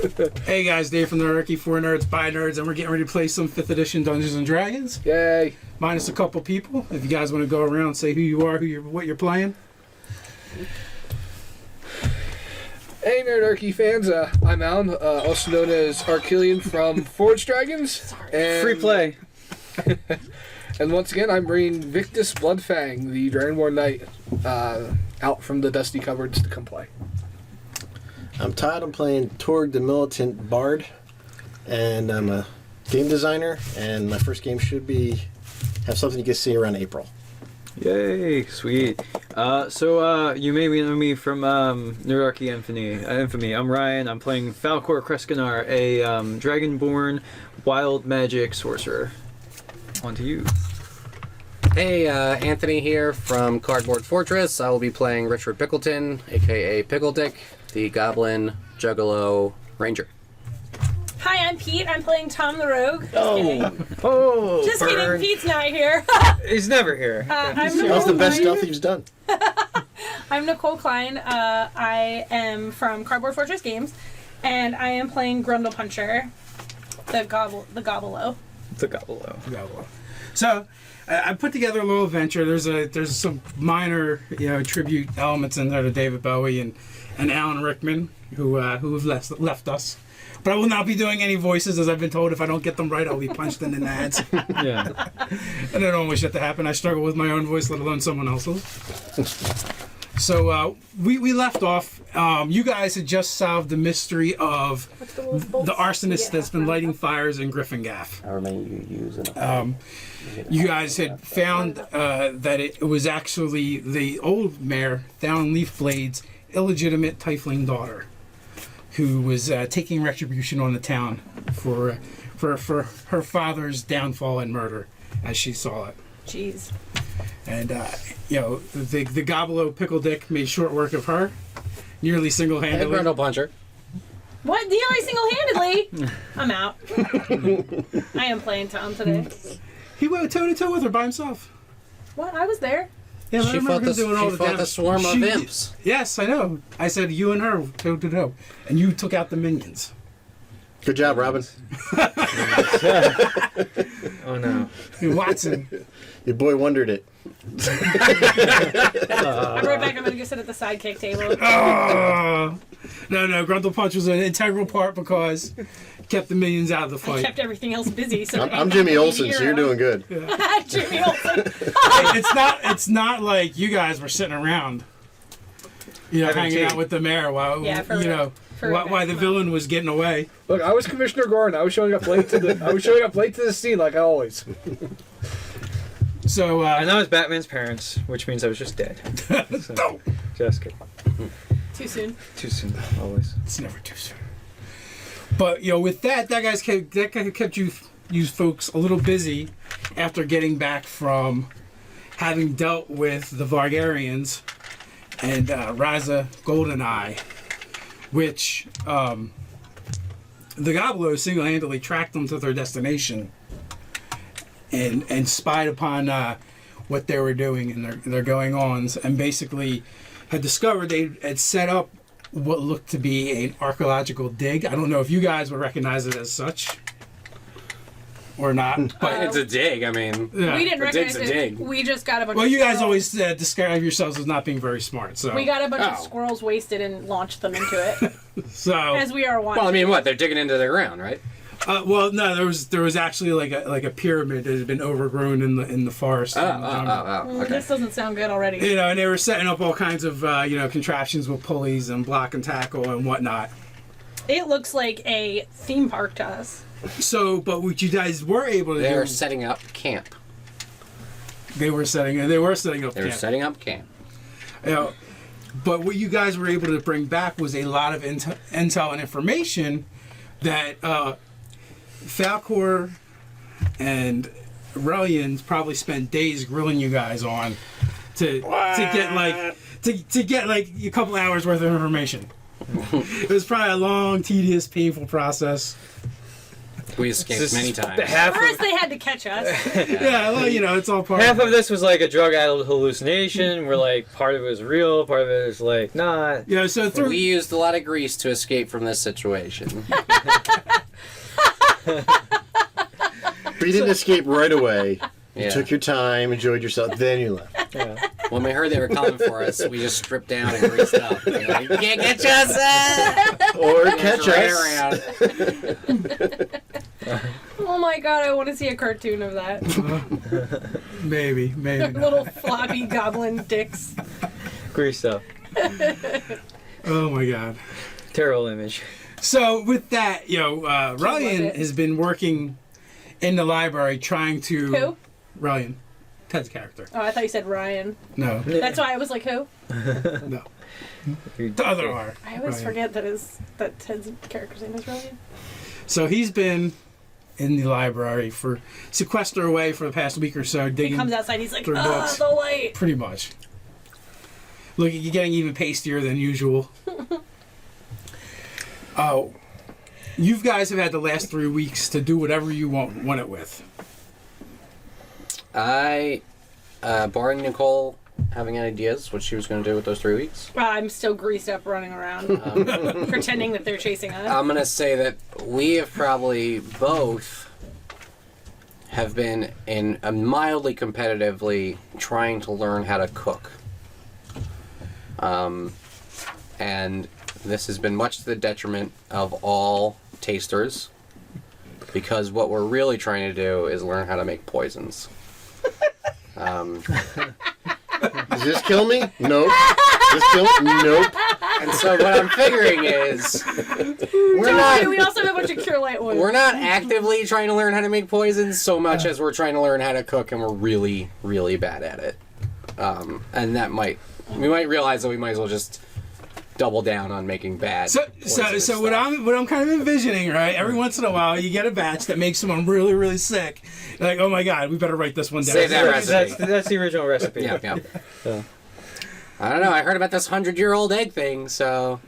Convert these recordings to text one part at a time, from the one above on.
Hey guys, Dave from the Nerdy for Nerds by Nerds, and we're getting ready to play some 5th edition Dungeons and Dragons. Yay! Minus a couple people. If you guys want to go around and say who you are, what you're playing. Hey Nerdarchy fans, I'm Alan, also known as Archelion from Forge Dragons. And, Free play. And once again, I'm bringing Victus Bloodfang, the Dragonborn Knight, out from the dusty cupboards to come play. I'm Todd. I'm playing Torg the Militant Bard, and I'm a game designer, and my first game should have something you can see around April. Yay, sweet. So you may know me from Nerdarchy Infamy. I'm Ryan. I'm playing Falcor Kreskinar, a Dragonborn wild magic sorcerer. On to you. Hey, Anthony here from Cardboard Fortress. I will be playing Richard Pickleton, aka Pickle Dick, the Goblin Juggalo Ranger. Hi, I'm Pete. I'm playing Tom the Rogue. Oh, Just kidding. Pete's not here. He's never here. That was the best stuff he's done. I'm Nicole Klein. I am from Cardboard Fortress Games, and I am playing Grundle Puncher, the Gobble-o. The Gobble-o. So, I put together a little adventure. There's some minor, tribute elements in there to David Bowie and Alan Rickman, who have left us. But I will not be doing any voices, as I've been told. If I don't get them right, I'll be punched in the nads. Yeah. And I don't wish that to happen. I struggle with my own voice, let alone someone else's. So we left off. You guys had just solved the mystery of the arsonist that's been lighting fires in Griffingaff. I remember you using You guys had found that it was actually the old mayor, Down Leafblade's illegitimate tiefling daughter, who was taking retribution on the town for her father's downfall and murder, as she saw it. Jeez. And the Gobble-o Pickle Dick made short work of her, nearly Hey, single-handedly. Grundle Puncher. What? Nearly single-handedly? I'm out. I am playing Tom today. He went toe-to-toe with her by himself. What? I was there. Yeah, She fought the swarm of imps. Yes, I know. I said you and her toe-to-toe, and you took out the minions. Good job, Robin. Oh no. Watson. Your boy wondered it. I'm right back. I'm going to go sit at the sidekick table. No, Grundle Punch was an integral part because kept the minions out of the I fight. kept everything else busy. So I'm Jimmy Olsen, so you're doing good. Jimmy Olsen. It's not like you guys were sitting around, hanging out with the mayor while while the villain was getting away. Look, I was Commissioner Gordon. I was showing up late to the scene like I always. So And I was Batman's parents, which means I was just dead. So, just kidding. Too soon. Too soon, always. it's never too soon. But with that guy's kept you folks a little busy after getting back from having dealt with the Vargarians and Raza Goldeneye, which the Gobble-o single-handedly tracked them to their destination and spied upon what they were doing and their going-ons, and basically had discovered they had set up what looked to be an archaeological dig. I don't know if you guys would recognize it as such or not, but It's a dig, I mean. yeah. We didn't A dig's recognize a it. dig. We just got a bunch Well, of you guys squirrels. always describe yourselves as not being very smart, so We got a bunch of Oh. squirrels wasted and launched them into it. so As we are wanting. Well, I mean, what? They're digging into the ground, right? well, no, there was actually like a pyramid that had been overgrown in the forest. Okay. This doesn't sound good already. And they were setting up all kinds of contraptions with pulleys and block and tackle and whatnot. It looks like a theme park to us. So, but what you guys were able to They're do, setting up camp. they were setting up. They're camp. setting up camp. But what you guys were able to bring back was a lot of intel and information that Falcor and Relians probably spent days grilling you guys on to get like a couple hours worth of information. It was probably a long, tedious, painful process. We escaped This many is times. First, they had to catch us. Yeah, well, it's all part Half of of this was like a drug-addled hallucination, where like part of it was real, part of it is like not. Yeah, so through We used a lot of grease to escape from this situation. But you didn't escape right away. You Yeah. took your time, enjoyed yourself, then you left. Yeah. When we heard they were coming for us, we just stripped down and greased up. We're like, you can't catch us! Or And catch ran us. around. Oh my god, I want to see a cartoon of that. maybe not. Little floppy goblin dicks. Grease up. Oh my god. Terrible image. So with that, Ryan it. has been working in the library trying to. Who? Ryan, Ted's character. Oh, I thought you said Ryan. No, That's why I was like, who? no, the other R. I always Ryan. forget that Ted's character's name is Ryan. So he's been in the library for sequester away for the past week or so, He digging. comes outside, he's like, through books. the light. Pretty much. Look, you're getting even pastier than usual. Oh, you guys have had the last 3 weeks to do whatever you want it with. I, barring Nicole having any ideas what she was going to do with those 3 weeks, I'm still greased up running around, pretending that they're chasing us. I'm going to say that we have probably both have been in a mildly competitively trying to learn how to cook. And this has been much to the detriment of all tasters, because what we're really trying to do is learn how to make poisons. Does this kill me? Nope. This kill me? Nope. And so what I'm figuring is We also have a bunch of Cure Light oil. we're not actively trying to learn how to make poisons so much as we're trying to learn how to cook, and we're really, really bad at it. And that we might realize that we might as well just double down on making bad. So poisonous what stuff. I'm kind of envisioning, right? Every once in a while, you get a batch that makes someone really, really sick. You're like, oh my god, we better write this one down. Save that recipe. That's the original recipe. Yeah. So. I don't know. I heard about this 100-year-old egg thing, so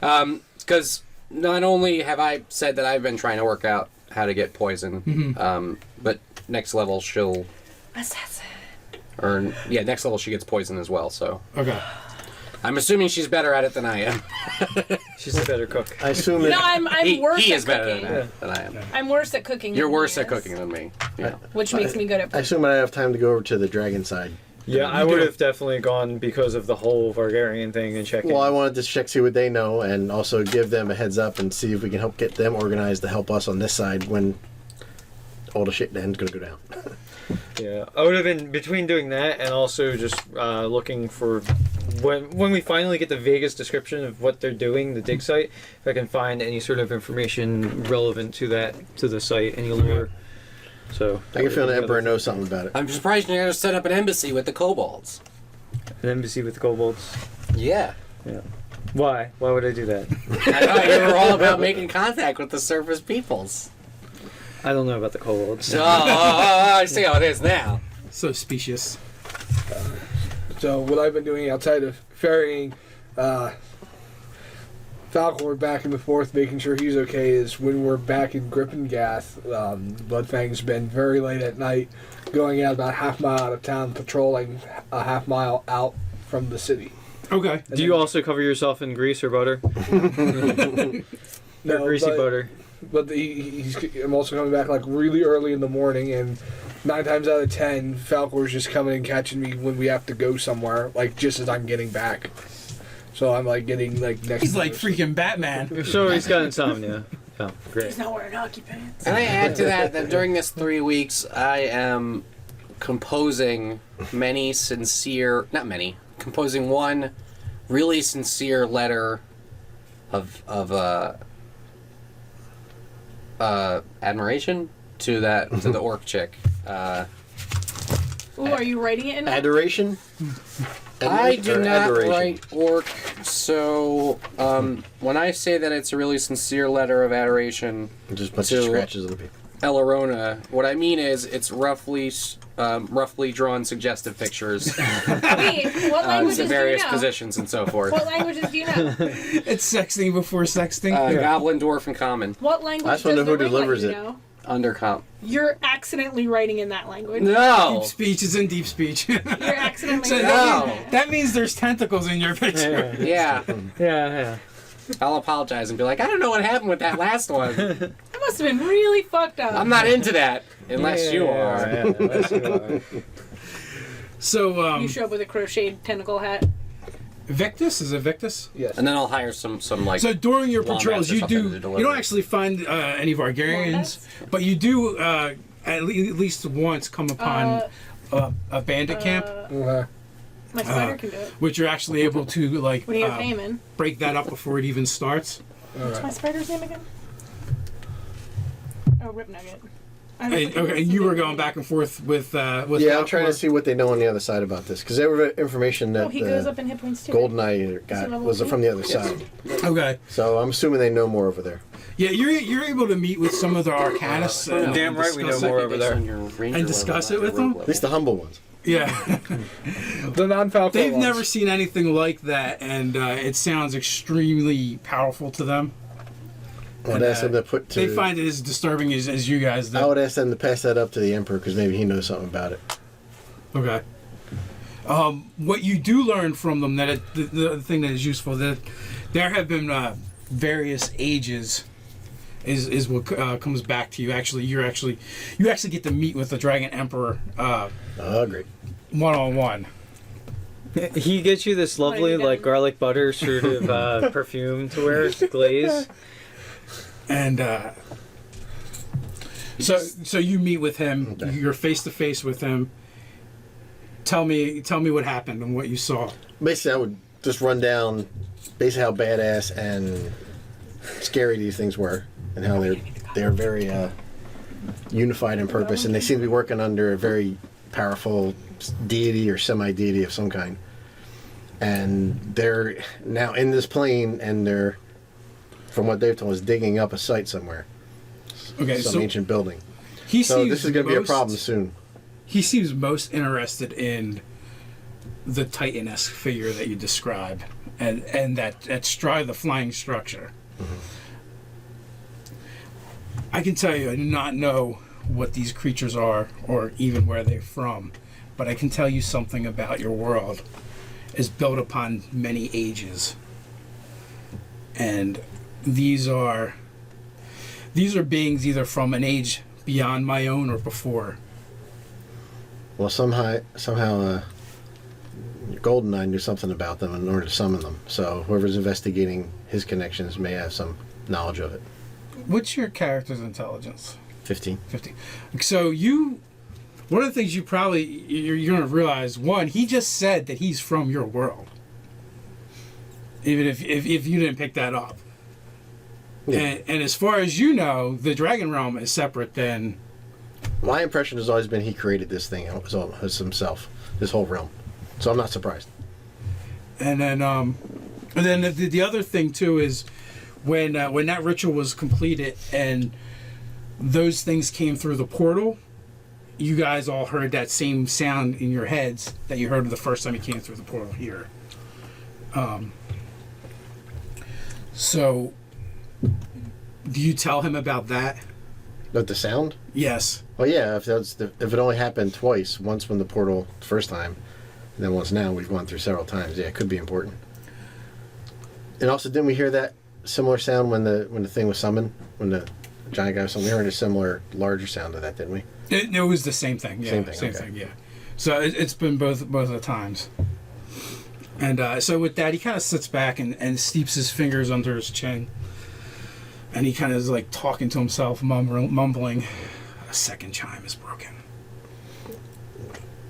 because not only have I said that I've been trying to work out how to get poison, but next level Assassin. next level she gets poison as well. So Okay. I'm assuming she's better at it than I am. She's a better cook. I assume it. No, I'm worse he at is better cooking. than I am. I'm worse at cooking. You're than worse he at is, cooking than me. Yeah. which makes me good at. I assume I have time to go over to the dragon side. Yeah, I would have definitely gone because of the whole Vargarian thing and checking. Well, I wanted to check, see what they know, and also give them a heads up and see if we can help get them organized to help us on this side when all the shit then's gonna go down. Yeah, I would have been between doing that and also just looking for when we finally get the vaguest description of what they're doing, the dig site. If I can find any sort of information relevant to the site, any lore. So I can feel the Emperor knows something about it. I'm surprised you're going to set up an embassy with the kobolds. an embassy with kobolds. Yeah. Yeah. Why? Why would I do that? I thought you were all about making contact with the surface peoples. I don't know about the kobolds. I see how it is now. So specious. So what I've been doing outside of ferrying Falcor back and forth, making sure he's okay, is when we're back in Grippengath, Bloodfang's been very late at night, going out about half mile out of town, patrolling a half mile out from the city. Okay. Do you also cover yourself in grease or butter? Or greasy butter? But I'm also coming back like really early in the morning, and 9 times out of 10, Falcor's just coming and catching me when we have to go somewhere, like just as I'm getting back. So I'm like getting like next. He's to like this. freaking Batman. So he's got insomnia. Oh, great. He's not wearing hockey pants. And I add to that during this 3 weeks, I am composing composing one really sincere letter of admiration to the orc chick. Ooh, are you writing it in? Adoration? I do Or not adoration? write orc, so when I say that it's a really sincere letter of adoration, Just a bunch To- of scratches of the people. Elorona. What I mean is, it's roughly drawn suggestive pictures Wait, what languages to do various you know? positions and so forth. What languages do you know? It's sexting before sexting. Goblin, dwarf, and common. What language I just wanna does know who the ring light delivers you it. know? Undercomp. You're accidentally writing in that language. No. Deep speech is in deep speech. You're accidentally So writing No. in it. that means there's tentacles in your picture. Yeah. Yeah. I'll apologize and be like, I don't know what happened with that last one. That must have been really fucked up. I'm not into that unless you are. Yeah, unless you are. So You show up with a crocheted tentacle hat. Victus, is it Victus? Yes. And then I'll hire some like. So during your Wombats patrols, or you something do to deliver you don't it. actually find any Vargarians, Wombats? but you do at least once come upon a bandit camp, My spider can do it. which you're actually able to like When you're payment. break that up before it even starts. What's my spider's name again? Oh, Rip Nugget. Okay, you were going back and forth with Yeah, I'm trying to Falcor. see what they know on the other side about this because there were information that Oh, he goes up in hit points too. Goldeneye got level was three? from the other side. Okay, So I'm assuming they know more over there. yeah, you're able to meet with some of the Arcanists and Damn right we know discuss more it. over there. And discuss it with them? At least the humble ones. Yeah. The non-Falco They've ones. never seen anything like that, and it sounds extremely powerful to them. I would And, ask them to put to. They find it as disturbing as you guys do. I would ask them to pass that up to the Emperor because maybe he knows something about it. Okay. What you do learn from them that the thing that is useful that there have been various ages is what comes back to you. Actually, you actually get to meet with the Dragon Emperor Oh, great. one-on-one. He gets you this lovely, you like, done? garlic butter sort of perfume to wear, glaze. And so you meet with him. Okay. You're face to face with him. Tell me what happened and what you saw. Basically, I would just run down basically how badass and scary these things were, and how they're very unified in purpose, and they seem to be working under a very powerful deity or semi-deity of some kind. And they're now in this plane, and they're, from what they've told us, digging up a site somewhere, Okay, some so ancient building. he So seems this is going to be a most- problem soon. He seems most interested in the Titan-esque figure that you describe, and that the flying structure. I can tell you, I do not know what these creatures are or even where they're from, but I can tell you something about your world. It's built upon many ages, and these are beings either from an age beyond my own or before. Well, somehow, Goldeneye knew something about them in order to summon them. So whoever's investigating his connections may have some knowledge of it. What's your character's intelligence? 15. 50. So one of the things you're going to realize, one, he just said that he's from your world. Even if you didn't pick that up. Yeah. And as far as you know, the Dragon Realm is separate than... My impression has always been he created this thing as himself, this whole realm. So I'm not surprised. And then the other thing too is when that ritual was completed and those things came through the portal, you guys all heard that same sound in your heads that you heard the first time you came through the portal here. So, do you tell him about that? But the sound? Yes. Well, yeah. If it only happened twice, once when the portal the first time, and then once now, we've gone through several times. Yeah, it could be important. And also, didn't we hear that similar sound when the thing was summoned, when the giant guy was summoned? We heard a similar, larger sound to that, didn't we? It was the same thing. Yeah, Same thing, Same okay. thing. Yeah. So it's been both of the times. And so with that, he kind of sits back and steeps his fingers under his chin. And he kind of is like talking to himself, mumbling, "A second chime is broken."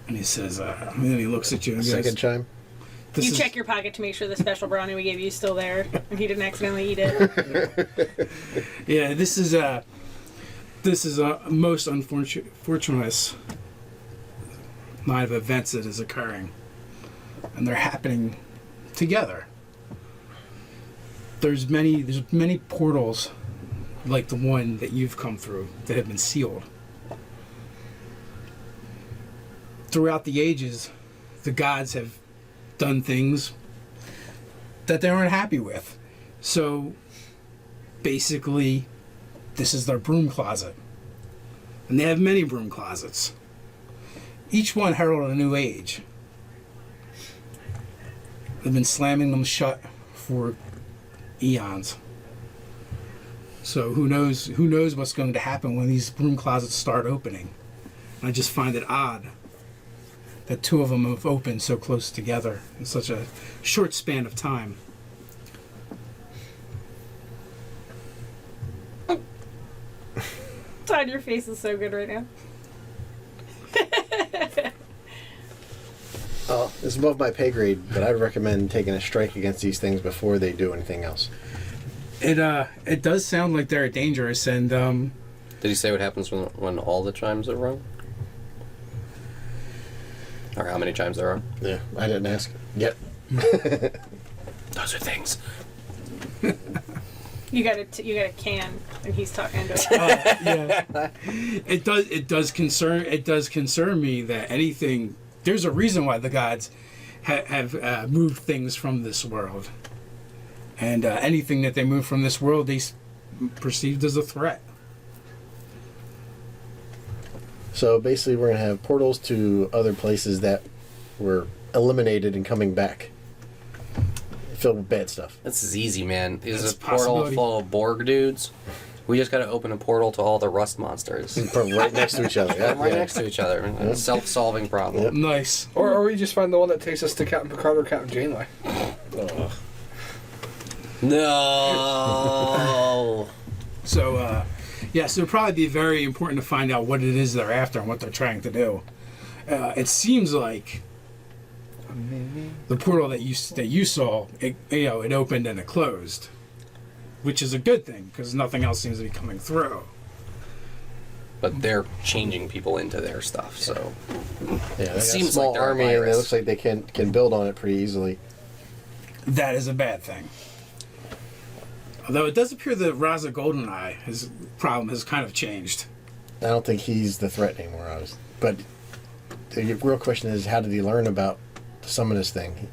And he says, and then he looks at you and goes, Second chime. "This You is- check your pocket to make sure the special brownie we gave you is still there, and he didn't accidentally eat it. Yeah, this is a most unfortunate night of events that is occurring, and they're happening together. There's many portals like the one that you've come through, that have been sealed. Throughout the ages, the gods have done things that they weren't happy with. So basically, this is their broom closet. And they have many broom closets. Each one heralded a new age. They've been slamming them shut for eons. So who knows what's going to happen when these broom closets start opening. And I just find it odd that two of them have opened so close together in such a short span of time. Todd, your face is so good right now. Oh, it's above my pay grade, but I'd recommend taking a strike against these things before they do anything else. It does sound like they're dangerous, and Did he say what happens when all the chimes are rung? Or how many chimes there are? Yeah, I didn't ask. Yep. Those are things. You got a can, and he's talking to it. yeah, it does concern me that anything. There's a reason why the gods have moved things from this world, and anything that they move from this world, they perceived as a threat. So basically, we're going to have portals to other places that were eliminated and coming back. Filled with bad stuff. This is easy, man. This That's is a a portal possibility. full of Borg dudes. We just got to open a portal to all the rust monsters. Right next to each other. Yeah, right yeah. next to each other. A self-solving problem. Yep. Nice. Or we just find the one that takes us to Captain Picard or Captain Janeway. No. So, so it'd probably be very important to find out what it is they're after and what they're trying to do. It seems like the portal that you saw, it opened and it closed, which is a good thing because nothing else seems to be coming through. But they're changing people into their stuff, so Yeah, they got a seems small like they're a army, and it virus. looks like they can build on it pretty easily. That is a bad thing. Although it does appear that Raza Goldeneye, his problem has kind of changed. I don't think he's the threat anymore. But the real question is, how did he learn about the summoners thing?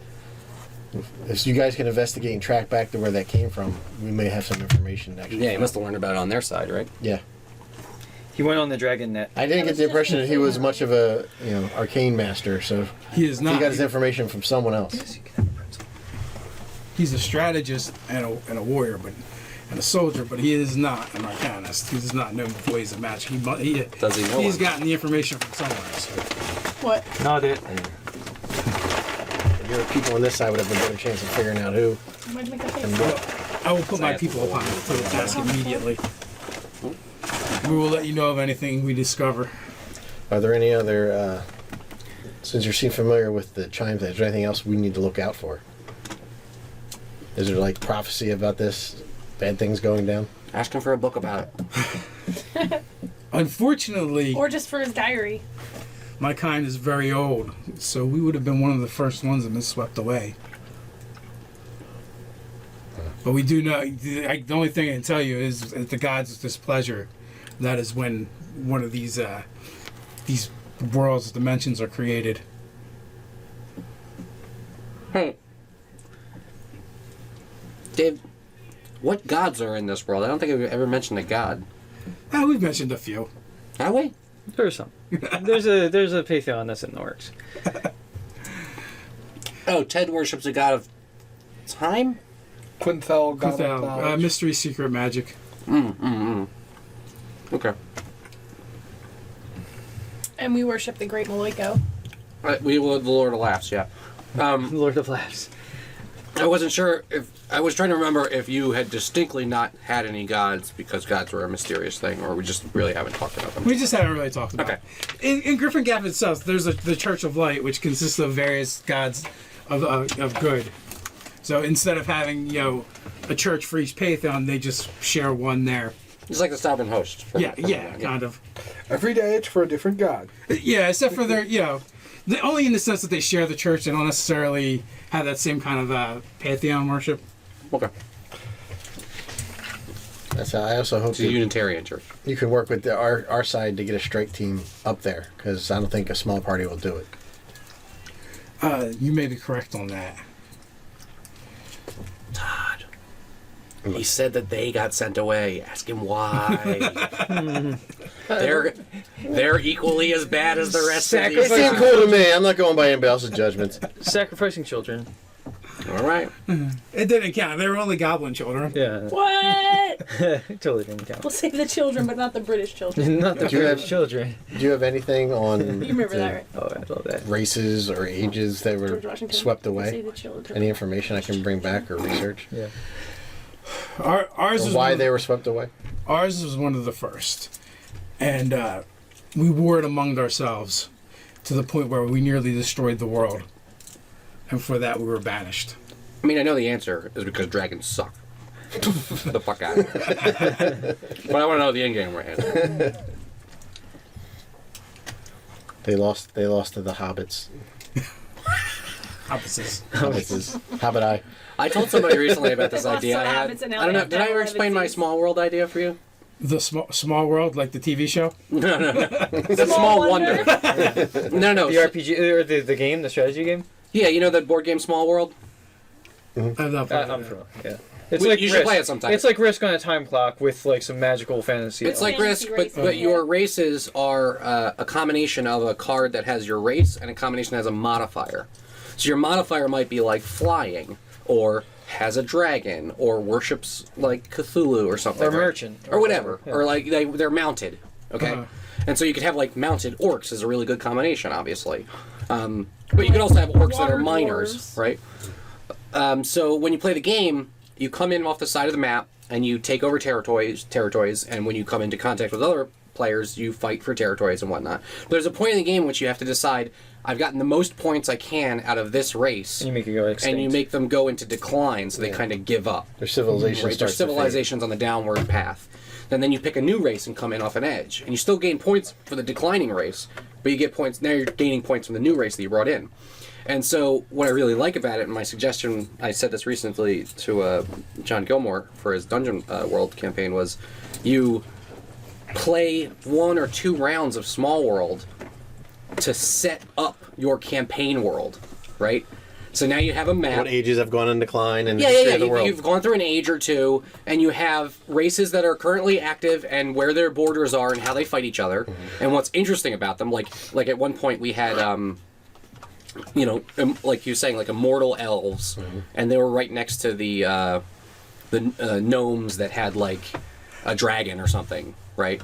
If you guys can investigate and track back to where that came from, we may have some information actually. yeah, he must have learned about it on their side, right? Yeah. He went on the dragon net. I didn't get the impression that he was much of a arcane master, so He is he not. got his information from someone else. Yes, you can have a pencil. He's a strategist and a warrior, and a soldier, but he is not an arcanist. He does not know the ways of magic. Does he know He's one? gotten the information from somewhere else. What? Not it. Your people on this side would have a better chance of figuring out who Why'd you make that and face? what. I will put my people upon to the task immediately. We will let you know of anything we discover. Are there any other, since you seem familiar with the chimes, is there anything else we need to look out for? Is there like prophecy about this? Bad things going down? Ask him for a book about it. Unfortunately, Or just for his diary. my kind is very old, so we would have been one of the first ones that been swept away. But we do know, the only thing I can tell you is at the gods' displeasure, that is when one of these worlds, dimensions are created. Hey, Dave, what gods are in this world? I don't think we've ever mentioned a god. We've mentioned a few. Have we? There's some. There's a pantheon that's in the works. Oh, Ted worships a god of time? Quinthel, God of Without Knowledge. mystery, secret, magic. Okay. And we worship the Great Maloiko. We will the Lord of Laughs, yeah. Lord of Laughs. I wasn't sure if... I was trying to remember if you had distinctly not had any gods because gods were a mysterious thing, or we just really haven't talked about them. We just haven't really talked about Okay. it. In Griffin Gap itself, there's the Church of Light, which consists of various gods of good. So instead of having, a church for each pantheon, they just share one there. It's like the Sovereign Host. Yeah, kind of. Every day it's for a different god. Yeah, except for their, only in the sense that they share the church, they don't necessarily have that same kind of pantheon worship. Okay. That's how I also hope It's a that Unitarian church. you can work with our side to get a strike team up there, because I don't think a small party will do it. You may be correct on that. Todd. He said that they got sent away. Ask him why. they're equally as bad as the rest of It these. seemed cool to me. I'm not going by anybody else's judgments. Sacrificing children. All right. It didn't count. They were only goblin children. Yeah. What? Totally didn't count. We'll save the children, but not the British children. Not the Do you have- British children. Do you have anything on You remember the that, right? Oh, I love that. races or ages that were George Washington. swept We'll away? save the children. Any information I can bring back or research? Yeah. Ours Or was why one, they were swept away? ours was one of the first, and we warred among ourselves to the point where we nearly destroyed the world, and for that we were banished. I mean, I know the answer is because dragons suck. Get the fuck out of here. But I want to know the in-game answer. They lost to the hobbits. Opposites. Hobbit eye. I told somebody recently about this Lost idea some I had. hobbits and now I don't they know. have Did I ever to explain my live in small world idea for you? The small world, like the TV show. The small wonder. No. The RPG or the game, the strategy game. Yeah, you know that board game Small World? I'm not I'm familiar. Yeah. It's You should Risk. play it sometime. It's like Risk on a time clock with like some magical fantasy. It's like Fantasy Risk, but races, your yeah. races are a combination of a card that has your race and a combination that has a modifier. So your modifier might be like flying, or has a dragon, or worships like Cthulhu or something. Or right? merchant. Or whatever. Yeah. Or like they're mounted. Okay? Uh-huh. And so you could have like mounted orcs is a really good combination, obviously. But you could also have orcs that are Water miners, dwarves. right? So when you play the game, you come in off the side of the map and you take over territories, and when you come into contact with other players, you fight for territories and whatnot. There's a point in the game in which you have to decide, I've gotten the most points I can out of this race, And you make it go extinct. and you make them go into decline, so they kind of give up. Their civilization Right, their starts to fade. civilization's on the downward path. And then you pick a new race and come in off an edge. And you still gain points for the declining race, but you get points, now you're gaining points from the new race that you brought in. And so what I really like about it, and my suggestion, I said this recently to John Gilmore for his Dungeon World campaign, was you play 1 or 2 rounds of Small World to set up your campaign world, right? So now you have a map. What ages have gone in decline and Yeah. history of the world. You've gone through an age or two, and you have races that are currently active and where their borders are and how they fight each other, and what's interesting about them. Like at one point we had, like you were saying, like immortal elves, and they were right next to the gnomes that had like a dragon or something, right?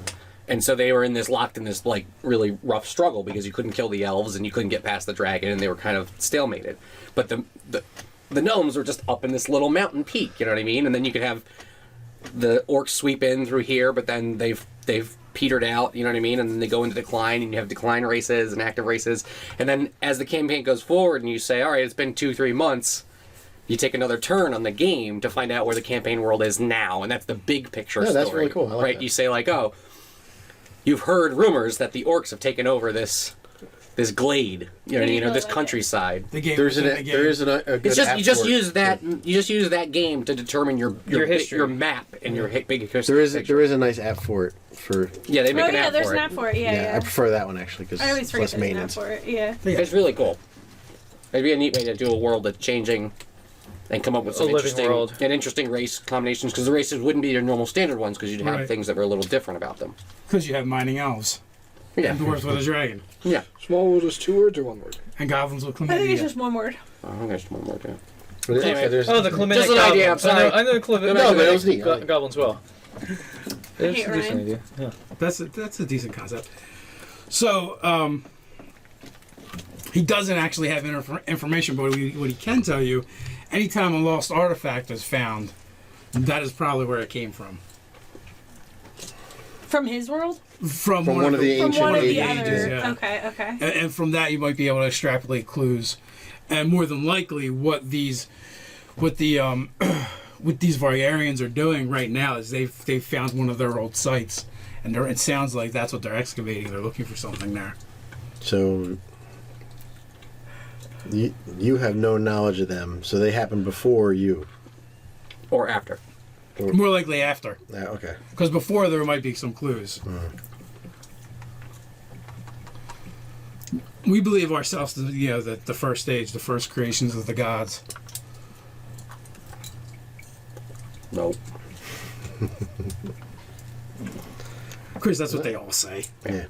And so they were locked in this like really rough struggle because you couldn't kill the elves and you couldn't get past the dragon, and they were kind of stalemated. But the gnomes were just up in this little mountain peak, you know what I mean? And then you could have the orcs sweep in through here, but then they've petered out, you know what I mean? And then they go into decline, and you have decline races and active races. And then as the campaign goes forward and you say, all right, it's been 2-3 months, you take another turn on the game to find out where the campaign world is now, and that's the big picture Yeah, story. that's really cool. I like right? that. You say like, oh, you've heard rumors that the orcs have taken over this glade, you know what I mean, or this Like it. countryside. The game. There is within the game. a good It's just app you just for it. use that game to determine your history. your map and your big history. There is a nice app for it. Yeah, they make Oh an yeah, app there's for an it. app for it. Yeah, Yeah, yeah. I prefer that one actually because I always it's forget less there's an app maintenance. for it. Yeah. It's really cool. It'd be a neat way to do a world that's changing and come up with some A living world. interesting race combinations, because the races wouldn't be your normal standard ones, because you'd have Right. things that were a little different about them. Because you have mining elves Yeah. and dwarves with a dragon, Yeah. Small world is 2 words or 1 word? and goblins with I think it's chlamydia. just one word. Oh, I think there's one more too. But Anyway. okay, there's, Oh, the Clementic Just an idea, I'm goblins. sorry. I know the Clementic No, but it was neat. goblins well. It's hate a decent Ryan. idea. Yeah. That's a decent concept. So he doesn't actually have information, but what he can tell you, anytime a lost artifact is found, that is probably where it came from. From his world? From one of the From ancient one of the ages, other. yeah. Okay. and from that you might be able to extrapolate clues, and more than likely what these Variarians are doing right now is they've found one of their old sites, and it sounds like that's what they're excavating. They're looking for something there. So you have no knowledge of them, so they happened before you. Or after. More likely after. Yeah, okay. Because before there might be some clues. We believe ourselves to that the first stage, the first creations of the gods. Nope. Of course, that's what they all say. Yeah.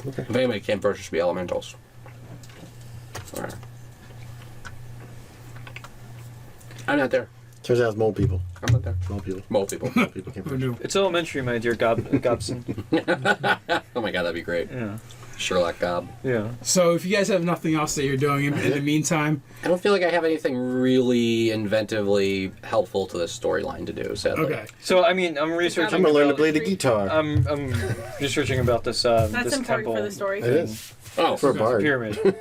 If anybody can't purchase the elementals. Alright. I'm not there. Turns out it's mole people. I'm not there. Mole people. Mole people. People can't Who knew? It's elementary, my dear Gobson. Oh my god, that'd be great. Yeah. Sherlock Gob. Yeah. So if you guys have nothing else that you're doing in the meantime, I don't feel like I have anything really inventively helpful to this storyline to do, sadly. okay. So I mean, I'm researching. I'm gonna learn to about- play the guitar. I'm researching about this. That's this important temple for the story. It is. Oh, For a bard. pyramid.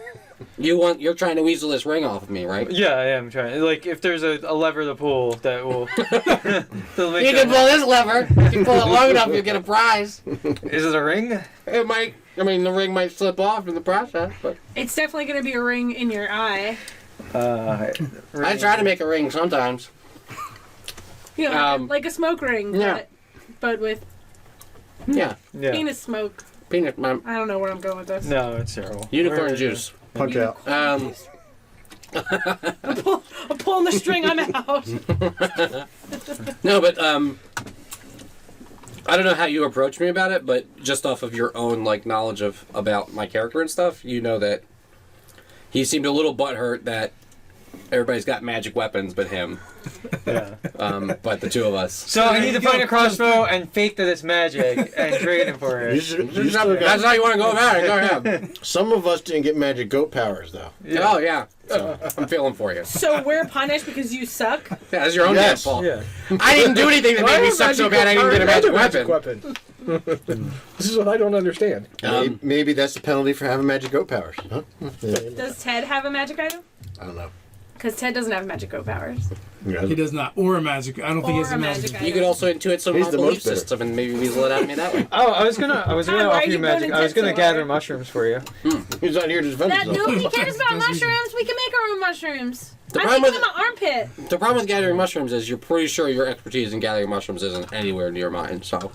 you're trying to weasel this ring off of me, right? Yeah, I am trying. Like, if there's a lever to pull that will. that'll make You can that- pull this lever. If you pull it long enough, you'll get a prize. Is it a ring? It might. I mean, the ring might slip off in the process, but It's definitely going to be a ring in your eye. I try to make a ring sometimes. You know, like a smoke ring, Yeah. but with Yeah, Yeah. penis smoke. peanut, I don't know where I'm going with this. No, it's terrible. unicorn Where- juice. Punch out. I'm pulling the string, I'm out. No, but I don't know how you approach me about it, but just off of your own like knowledge of about my character and stuff, you know that he seemed a little butthurt that everybody's got magic weapons but him. Yeah. But the two of us. So I need to find a crossbow and fake that it's magic and trade it for You it. still got- That's how you want to go about it. Go ahead. Some of us didn't get magic goat powers, though. Oh yeah, I'm feeling for you. So we're punished because you suck? Yeah, that's your own Yes. damn fault. Yeah. I didn't do anything that made me suck so bad I didn't get a magic weapon. This is what I don't understand. Maybe that's the penalty for having magic goat powers. Huh? Does Ted have a magic item? I don't know. Because Ted doesn't have magic go powers. He does not. Or a magic. I don't think he Or has a a magic magic. item. You could also intuit some He's the belief most bitter. system and maybe weasel it out of me that way. Oh, I was gonna Why offer are you you magic. going I was gonna into gather Ted? mushrooms for you. He's not here to defend That himself. nobody cares about mushrooms. We can make our own mushrooms. The I problem make with- them in my armpit. The problem with gathering mushrooms is you're pretty sure your expertise in gathering mushrooms isn't anywhere near mine. So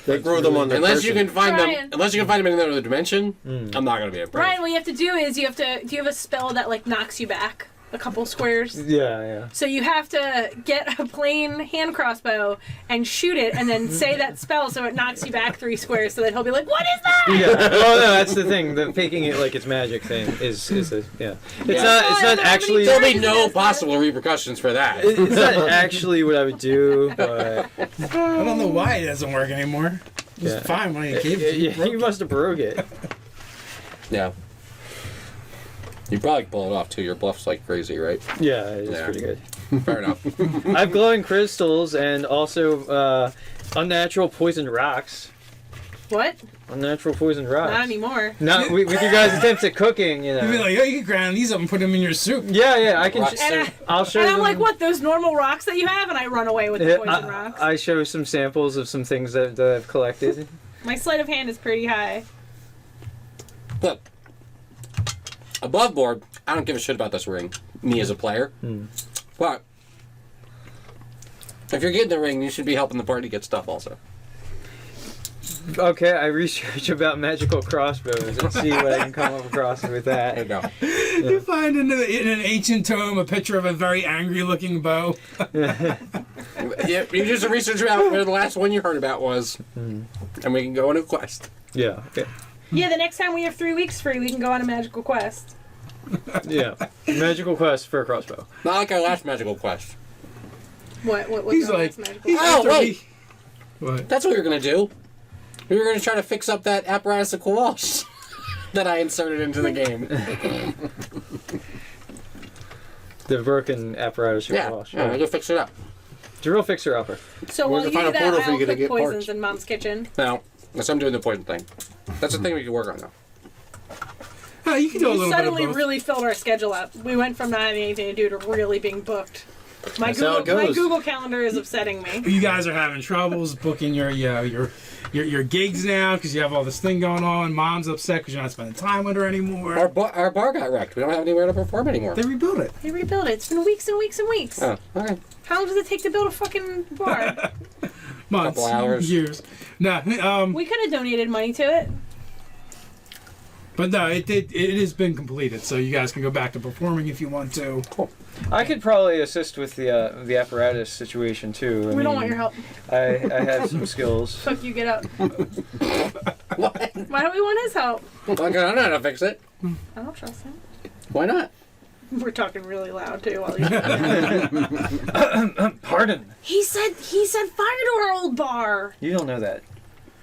They grow them on their unless you person. can find Brian. them, in another dimension, I'm not gonna be impressed. Brian, what you have to do is you have to. Do you have a spell that like knocks you back a couple squares? Yeah, yeah. So you have to get a plain hand crossbow and shoot it, and then say that spell so it knocks you back 3 squares. So that he'll be like, "What is that?" Yeah. Well, no, that's the thing. The faking it like it's magic thing is a, yeah. It's Yeah. not. It's not Oh, actually. There'll be no possible repercussions for that. It's not actually what I would do, but I don't know why it doesn't work anymore. It was Yeah. fine when I gave it. yeah, you must have broke it. Yeah. You probably can pull it off too. Your bluff's like crazy, right? Yeah, it's Yeah. pretty good. Fair enough. I have glowing crystals and also unnatural poisoned rocks. What? Unnatural poisoned rocks. Not anymore. Not with your guys' attempts at cooking, you You'd be know. like, oh, you can grind these up and put them in your soup. Yeah, I can. Rocks. I'll show And them. I'm like, "What? Those normal rocks that you have?" And I run away with the Yeah, poison rocks. I show some samples of some things that I've collected. My sleight of hand is pretty high. Look, above board, I don't give a shit about this ring. Me as a player, but if you're getting the ring, you should be helping the party get stuff also. Okay, I research about magical crossbows and see what I can come up across with There you that. go. You find in an ancient tome a picture of a very angry-looking bow. Yeah, you do some research about where the last one you heard about was, and we can go on a quest. Yeah, Yeah, the next time we have 3 weeks free, we can go on a magical quest. yeah. Magical quest for a crossbow. Not like our last magical quest. What's He's our like, next magical he's quest? Oh, after wait. What? That's what we were gonna do. We were gonna try to fix up that apparatus of Kowalsh that I inserted into the game. The broken apparatus. Yeah, Wash. yeah, I gotta fix it up. It's a real fixer-upper. So Where's while the you do final that, portal for you I'll to cook get poisons parts? in Mom's kitchen. Now, unless I'm doing the poison thing. That's the thing we can work on though. Oh, you can do a We little bit of suddenly both. really filled our schedule up. We went from not having anything to do to really being booked. My That's how Google, it my goes. Google Calendar is upsetting me. You guys are having troubles booking your gigs now because you have all this thing going on. Mom's upset because you're not spending time with her anymore. Our bar got wrecked. We don't have anywhere to perform anymore. They rebuilt it. They rebuilt it. It's been weeks and weeks and weeks. Oh, okay. How long does it take to build a fucking bar? Months, Couple hours. years. No, We could have donated money to it. but no, it has been completed, so you guys can go back to performing if you want to. I could probably assist with the apparatus situation too. We don't want your help. I have some skills. Fuck you, get up. What? Why don't we want his help? Okay, I know how to fix it. I don't trust him. Why not? We're talking really loud too while he's Pardon. He said fire to our old bar. You don't know that.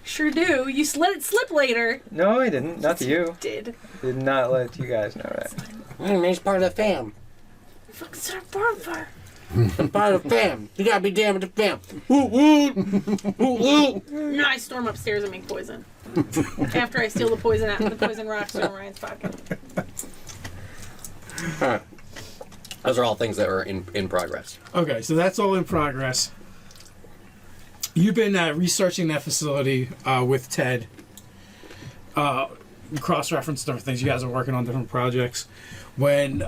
Sure do. You let it slip later. No, I didn't. Not to you. Did. Did not let you guys know that. He's part of the fam. Fucking start bar fire. I'm part of the fam. You gotta be damn with the fam. Woo woo. No, I storm upstairs and make poison. After I steal the poison rocks from Ryan's pocket. Alright. Those are all things that are in progress. Okay, so that's all in progress. You've been researching that facility with Ted. Cross-referenced different things. You guys are working on different projects. When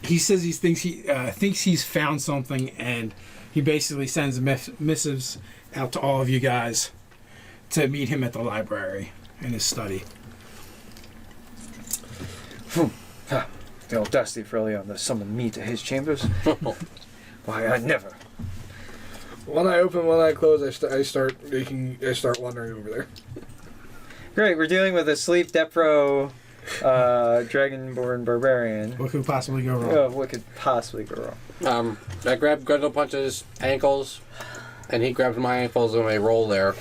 he says he thinks he's found something, and he basically sends missives out to all of you guys to meet him at the library in his study. The audacity for Leon to summon me to his chambers. Why, I never. One eye open, one eye closed. I start wandering over there. Great, we're dealing with a sleep depro dragonborn barbarian. What could possibly go wrong? Oh, what could possibly go wrong? I grabbed Grendel Punch's ankles, and he grabbed my ankles, and I roll there.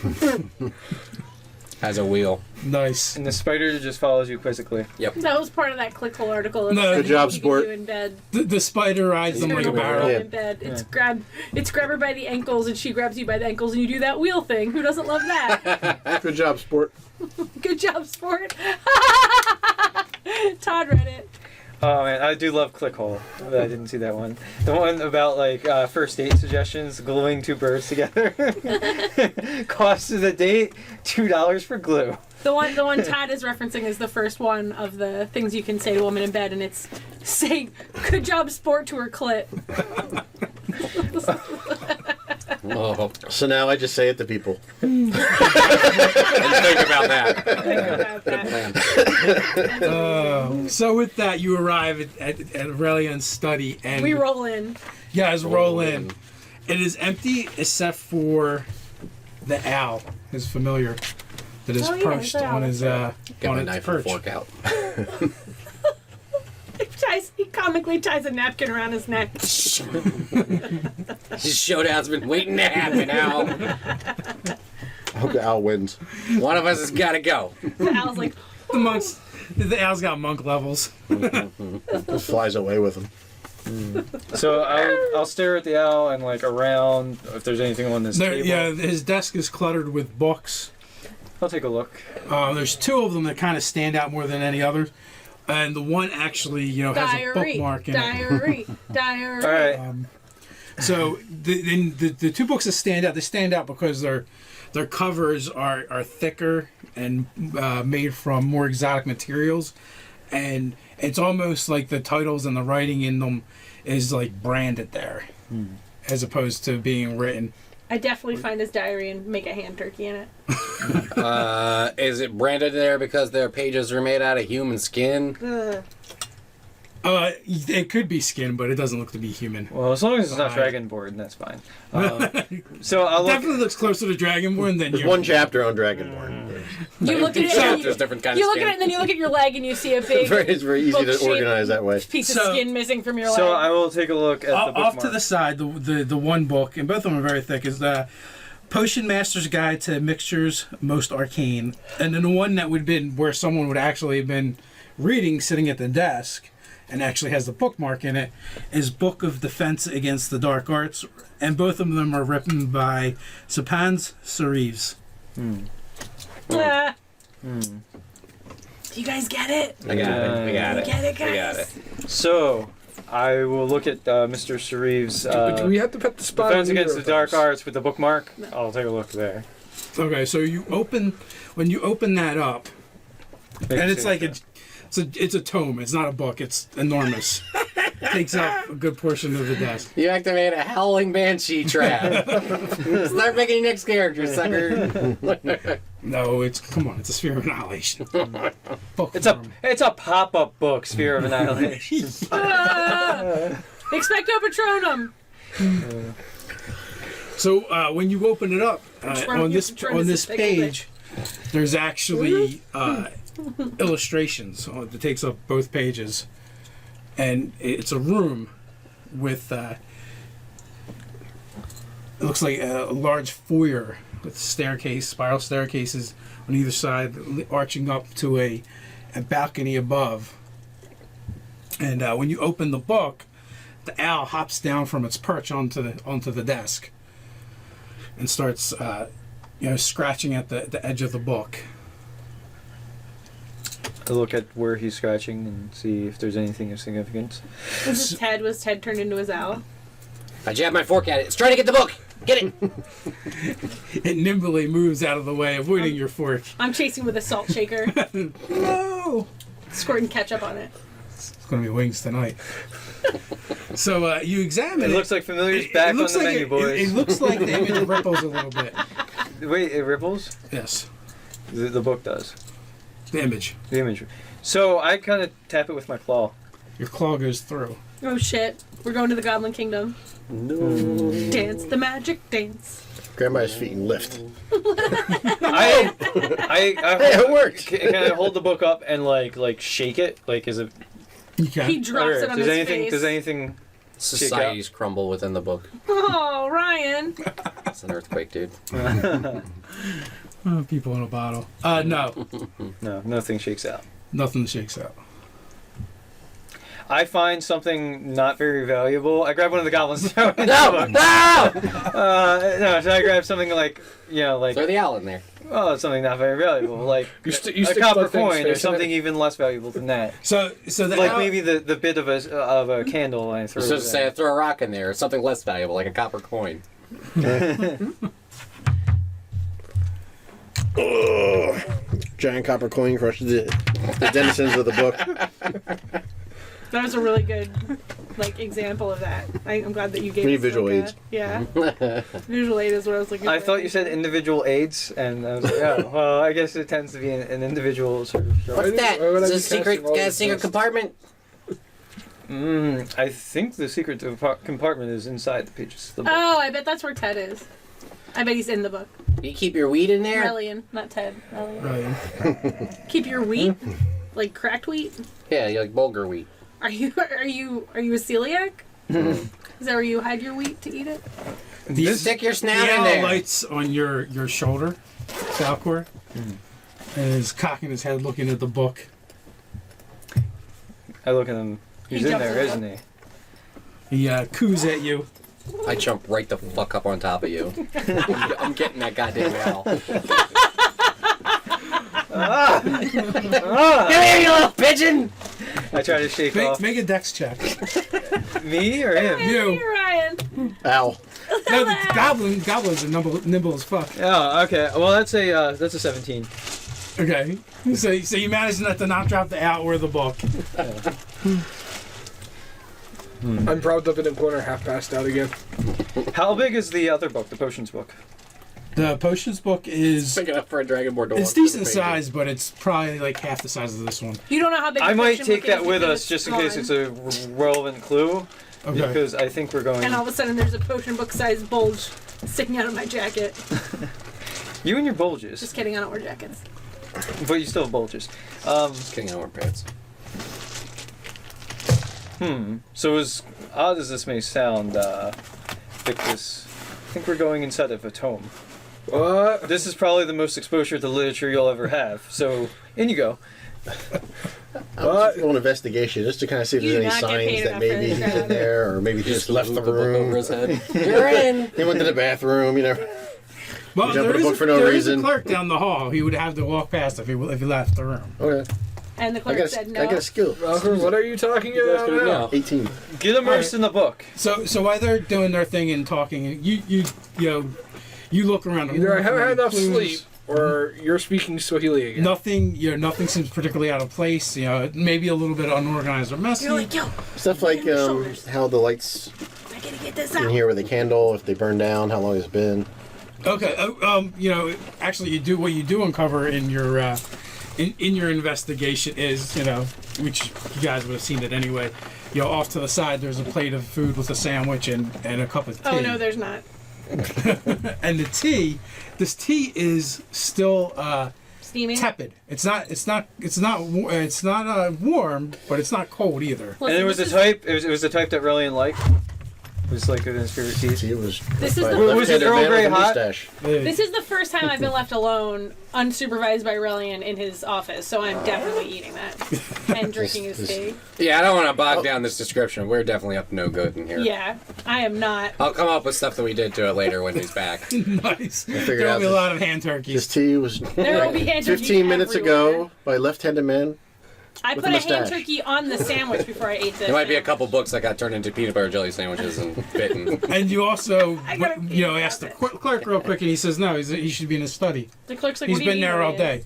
As a wheel. Nice. And the spider just follows you quizzically. Yep. That was part of that clickhole article. No, good job, you sport. do in bed. The spider rides them like a barrel. In bed. It's grab her by the ankles, and she grabs you by the ankles, and you do that wheel thing. Who doesn't love that? Good job, sport. Good job, sport. Todd read it. Oh man, I do love Clickhole. But I didn't see that one. The one about like first date suggestions, gluing two birds together. Cost of the date, $2 for glue. The one Todd is referencing is the first one of the things you can say to a woman in bed, and it's say "Good job, sport" to her clit. Oh. So now I just say it to people. And think about that. Think about that. So with that, you arrive at Aurelian's study, and We roll in. you guys roll in. It is empty except for the owl, his familiar, that is Oh, yeah, perched the owl. on his Get on my its knife perch. and fork out. He comically ties a napkin around his neck. This showdown's been waiting to happen, Al. I hope the owl wins. One of us has got to go. The owl's like, The owl's got monk levels. Just flies away with him. So I'll stare at the owl and like around if there's anything on this table. Yeah, his desk is cluttered with books. I'll take a look. There's two of them that kind of stand out more than any others. And the one actually, has a bookmark in it. diary. All right. So the two books that stand out, they stand out because their covers are thicker and made from more exotic materials, and it's almost like the titles and the writing in them is like branded there, as opposed to being written. I definitely find his diary and make a hand turkey in it. Is it branded there because their pages are made out of human skin? Ugh. It could be skin, but it doesn't look to be human. Well, as long as it's not dragonborn, that's fine. So I'll look. Definitely looks closer to Dragonborn than There's you. one chapter on Dragonborn. You look at it, and There's different kinds you of look skin. at it, and then you look at your leg, and you see a big It's very easy to book-shaped organize that way. piece of So- skin missing from your leg. So I will take a look at the bookmark. Off to the side, the one book, and both of them are very thick, is the Potion Master's Guide to Mixtures Most Arcane. And then the one that would have been where someone would actually have been reading sitting at the desk and actually has the bookmark in it is Book of Defense Against the Dark Arts. And both of them are written by Sapans Sarives. Do you guys get it? I got it. We got it. Get it, guys? We got it. So I will look at Mr. Sharif's Do we have to put the spot? Defense on Against either the of Dark those? Arts with the bookmark. I'll take a look there. Okay, so when you open that up, and it's like it's a tome. It's not a book. It's enormous. It takes up a good portion of the desk. You activate a howling banshee trap. Start making your next character, sucker. No, come on. It's a sphere of annihilation. It's a pop-up book, Sphere of Annihilation. Expecto Patronum. So when you open it up on this page, there's actually illustrations. It takes up both pages, and it's a room with it looks like a large foyer with spiral staircases on either side, arching up to a balcony above. And when you open the book, the owl hops down from its perch onto the desk and starts scratching at the edge of the book. I look at where he's scratching and see if there's anything of significance. Was his Ted? Was Ted turned into his owl? I jab my fork at it. It's trying to get the book. Get it. It nimbly moves out of the way, avoiding your fork. I'm chasing with a salt shaker, No! squirting ketchup on it. It's going to be wings tonight. So you examine It it. looks like Familiar's back on looks the like menu, boys. It looks like the image ripples a little bit. Wait, it ripples? Yes, The book does. the image. The image. So I kind of tap it with my claw. Your claw goes through. Oh shit! We're going to the Goblin Kingdom. No. Dance the magic dance. Grandma's feet and lift. I Hey, it worked. Can I hold the book up and like shake it? Like, is it? You can. He drops it on does his anything? face. Does anything? Societies crumble within the book. Oh, Ryan! It's an earthquake, dude. Oh, people in a bottle. No, No, nothing shakes out. nothing shakes out. I find something not very valuable. I grab one of the goblins. Throw it in the No! book. No! No, so I grab something like Throw the owl in there. something not very valuable, like You a stick copper Blood Fang's coin or face in something it? even less valuable than that. So the Like owl- maybe the bit of a candle I throw. So it say I in. throw a rock in there, or something less valuable, like a copper coin. Giant copper coin crushes the denizens of the book. That was a really good, example of that. I'm glad that you gave. We need us, visual a- aids. Yeah, visual aid is what I was looking for. I thought you said individual aids, and I was like, oh, well, I guess it tends to be an individual sort of. What's that? Why would I Is be it a secret, casting all this secret dust? compartment? I think the secret compartment is inside the pages of the book. Oh, I bet that's where Ted is. I bet he's in the book. You keep your weed in there? Relian, not Ted. Relian. Ryan. Keep your wheat, like cracked wheat. Yeah, you like bulgur wheat. Are you a celiac? Is that where you hide your wheat to eat it? Stick your The snout in owl there. lights on your shoulder, Falcor, and is cocking his head, looking at the book. I look at him. He's He in jumps there, up. isn't he? He coos at you. I jump right the fuck up on top of you. I'm getting that goddamn owl. Come here, you little pigeon! I try to shake off. Make a dex check. Me or him? You. Hey, Ryan. Ow. No, the goblins are nimble as fuck. Oh, okay. Well, that's a 17. Okay. So you managed to not drop the owl or the book. I'm propped up in a corner, half passed out again. How big is the other book, the potions book? The potions book is Big enough for a dragonborn to it's walk through decent the pages. size, but it's probably like half the size of this one. You don't know how big. I the might potion take book that is with because us just in case it's a relevant clue. Okay. Because I think we're going. And all of a sudden, there's a potion book-sized bulge sticking out of my jacket. You and your bulges. Just kidding, I don't wear jackets. But you still have bulges. Just kidding, I don't wear pants. So as odd as this may sound, Victus, I think we're going inside of a tome. What? This is probably the most exposure to literature you'll ever have. So in you go. What? An investigation just to kind of see if You there's do any not get signs paid that enough for maybe this he's job. in there, or maybe he just left the The book over room. his head. You're in! He went to the bathroom, Well, You jump in a book for no there is reason. a clerk down the hall. He would have to walk past if he left the room. Okay. And the I clerk got said a, no. I got a skill. Welcome, what are you talking guys about gonna now? know. 18. Get immersed in the book. So while they're doing their thing and talking, you look around. Either I haven't had enough clues. sleep, or you're speaking Swahili again. Nothing seems particularly out of place. Maybe a little bit unorganized or messy. You're like, yo, Stuff like Get on the shoulders. how the lights I gotta get this in out. here with the candle, if they burn down, how long it's been. Okay. Actually, what you do uncover in your in your investigation is, which you guys would have seen it anyway. Off to the side, there's a plate of food with a sandwich and a cup of tea. Oh no, there's not. And the tea, this tea is still Steaming. tepid. It's not warm, but it's not cold either. Listen, And it was the this type. It was the type that Relian liked. It was like in his favorite tea. See, it was. This is by the- a Was it left-handed Earl man with Grey a hot? mustache. This is the first time I've been left alone, unsupervised by Relian in his office, so I'm definitely eating that and drinking his tea. Yeah, I don't want to bog down this description. We're definitely up to no good in here. Yeah, I am not. I'll come up with stuff that we did to it later when he's back. Nice. figured There'll out be a this- lot of hand turkeys. This tea was There will be hand turkey 15 minutes everywhere. ago by a left-handed man. I with put a a hand mustache. turkey on the sandwich before I ate this. There might be a sandwich. couple books that got turned into peanut butter jelly sandwiches and bitten. And you also, I gotta pee asked the about clerk real quick, and he says no, he should be in his study. The clerk's like, He's what do you been mean there where all he day.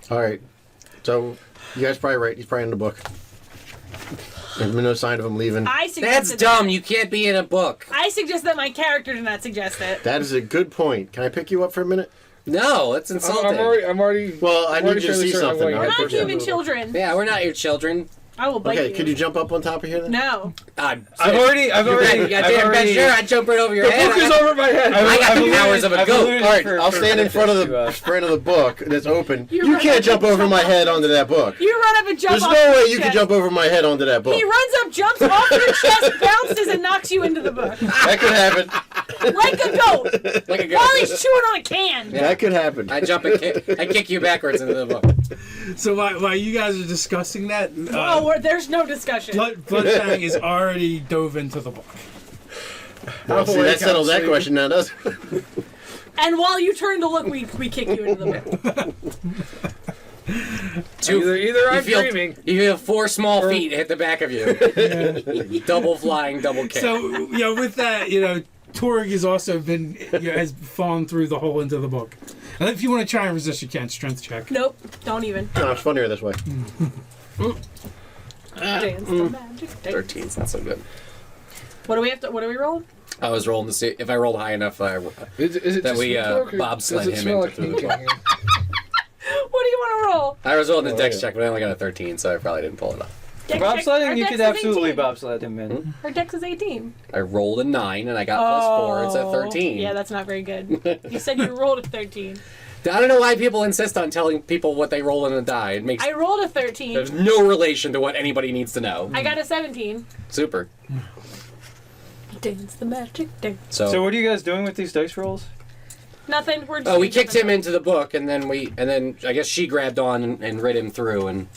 is? All right. So, you guys probably right. He's probably in the book. There's been no sign of him leaving. I That's suggested dumb. that. You can't be in a book. I suggest that my character did not suggest it. That is a good point. Can I pick you up for a minute? No, it's insulting. I'm already. Well, I I'm need already you to fairly see certain I'm something. going We're head not first human into the book. children. Yeah, we're not your children. I will bite Okay, you. could you jump up on top of here then? No. I've already. You goddamn bet sure I'd jump right over your The head. book is over my head. I got the powers of a goat. All right, I'll stand in front of the book that's open. You can't jump over my head onto that book. You run up and jump There's off no your way you can chest. jump over my head onto that book. He runs up, jumps off your chest, bounces, and knocks you into the book. That could happen. Like a goat. Like a While goat. he's chewing on a can. That could happen. I jump and kick. I kick you backwards into the book. So while you guys are discussing that, There's no discussion. Bloodfang is already dove into the book. Well, see, that settles that question now, doesn't it? And while you turn to look, we kick you into the book. Either I'm feel, dreaming. You feel 4 small feet hit the back of you. Double flying, double kick. So with that, Torg has also been has fallen through the hole into the book. And if you want to try and resist, you can. Strength check. Nope, don't even. No, it's funnier this way. Dance the magic. 13's not so good. What do we roll? I was rolling to see if I rolled high enough. Is it That just we, sweet pork, or bobsled does it him smell into like the meat book. king? What do you want to roll? I was rolling the Oh, dex yeah. check, but I only got a 13, so I probably didn't pull it off. Dex check- our Bobsledding, you dex could is absolutely 18. bobsled him in. Our dex is 18. I rolled a 9 and I got plus 4. It's at 13. Yeah, that's not very good. You said you rolled a 13. I don't know why people insist on telling people what they roll in a die. It makes I rolled a 13. there's no relation to what anybody needs to know. I got a 17. Super. Dance the magic dance. So what are you guys doing with these dice rolls? Nothing. We're just Oh, we kicked him into the book, and then I guess she grabbed on and rid him through, and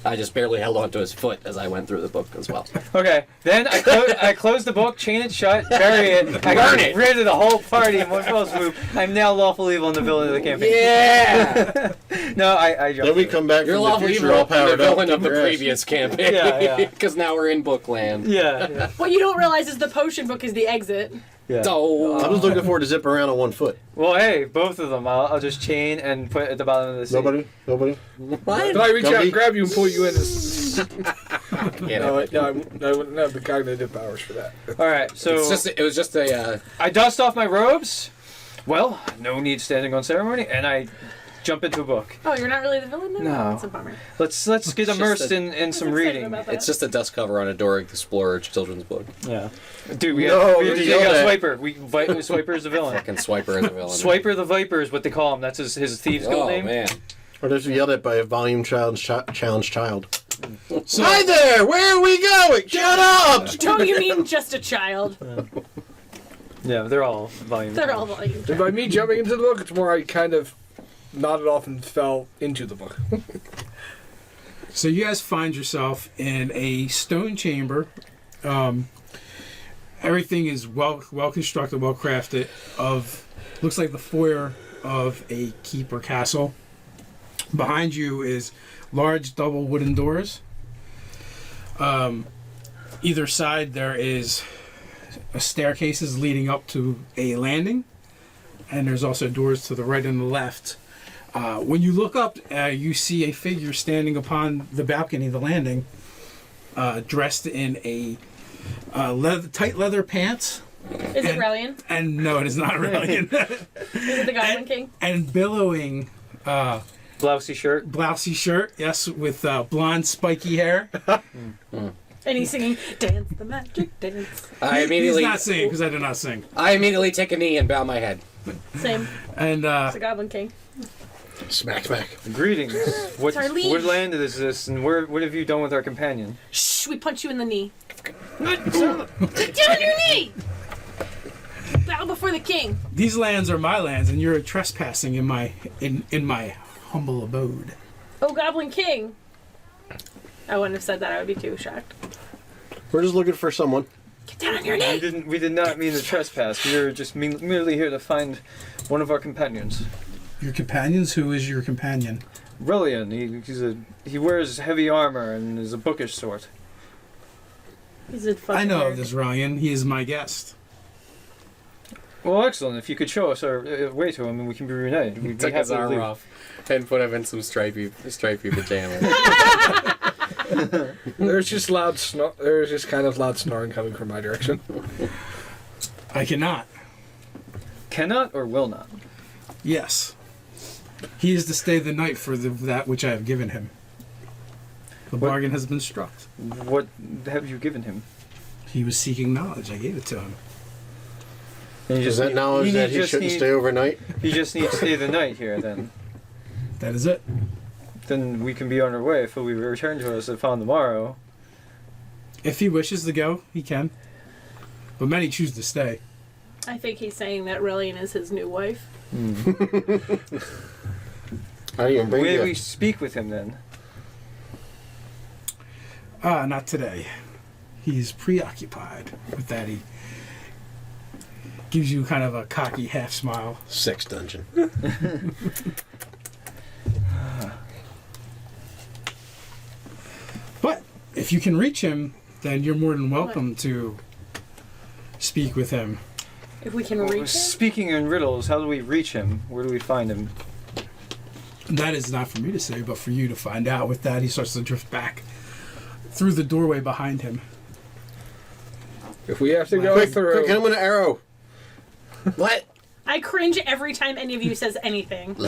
I just barely held onto his foot as I went through the book as well. Okay, then I close the book, chain it shut, bury it, I got rid of the whole party in one fell swoop. I'm now lawful evil and the villain of the campaign. Yeah, No, I jumped. Then we come back you're from the lawful future evil, all the powered up. villain of the Yes. previous campaign. Yeah. Because now we're in Bookland. Yeah. What you don't realize is the potion book is the exit. Yeah. Oh, I'm just looking forward to zip around on one foot. Well, hey, both of them. I'll just chain and put at the bottom of the seat. Nobody. what? Then I reach out Gumby? and grab you and pull you in. Yeah, No, I wouldn't have the cognitive powers for that. All right, so it was just a. I dust off my robes. Well, no need standing on ceremony, and I jump into a book. Oh, you're not really the villain now? No. That's a bummer. Let's get just immersed a- in some excited reading. about that. It's just a dust cover on a Dora Explorer children's book. Yeah. Dude, we No, got we to yelled take out at. Swiper. Swiper's the villain. Fucking Swiper is a villain. Swiper the Viper is what they call him. That's his thieves' guild Oh name. man. Or just yelled at by a volume challenged child. So, Hi there! Where are we going? Shut up! Don't you mean just a child? Yeah, they're all volume. They're all volume. And by me jumping into the book, it's more I kind of nodded off and fell into the book. So you guys find yourself in a stone chamber. Everything is well constructed, well crafted. Looks like the foyer of a keep or castle. Behind you is large double wooden doors. Either side there is staircases leading up to a landing, and there's also doors to the right and the left. When you look up, you see a figure standing upon the balcony, the landing, dressed in a tight leather pants. Is it Relian? And no, it is not Aurelian. Is it the Goblin King? And billowing Blousy shirt. yes, with blonde spiky hair. And he's singing "Dance the Magic Dance." He's not singing because I do not sing. I immediately take a knee and bow my head. Same. And It's the Goblin King. Smack, smack. Greetings. What our liege. land is this, and what have you done with our companion? Shh! We punch you in the knee. Get down on your knee. Bow before the king. these lands are my lands, and you're trespassing in my humble abode. Oh, Goblin King. I wouldn't have said that. I would be too shocked. We're just looking for someone. Get down on your We knee. did not mean to trespass. We were just merely here to find one of our companions. Your companions? Who is your companion? Relian. He wears heavy armor and is a bookish sort. He's a fucking I know nerd. of this Ryan. He is my guest. Well, excellent. If you could show us our way to him, and we can be reunited. We Took have his to arm leave. off and put him in some stripy pajamas. There's just kind of loud snoring coming from my direction. I cannot. Cannot or will not? Yes. He is to stay the night for that which I have given him. The What- bargain has been struck. What have you given him? He was seeking knowledge. I gave it to him. And you Is that knowledge that he shouldn't stay overnight? He just needs to stay the night here, then. That is it. Then we can be on our way if we return to us upon the morrow. If he wishes to go, he can. But many choose to stay. I think he's saying that Relian is his new wife. I didn't even bring May you. we speak with him then? Not today. He's preoccupied with that. He gives you kind of a cocky half smile. Sex dungeon. But if you can reach him, then you're more than welcome to speak with him. If we can reach him. Speaking in riddles, how do we reach him? Where do we find him? That is not for me to say, but for you to find out. With that, he starts to drift back through the doorway behind him. If we have to go Quick, through, quick, hit him with an arrow. What? I cringe every time any of you says anything. all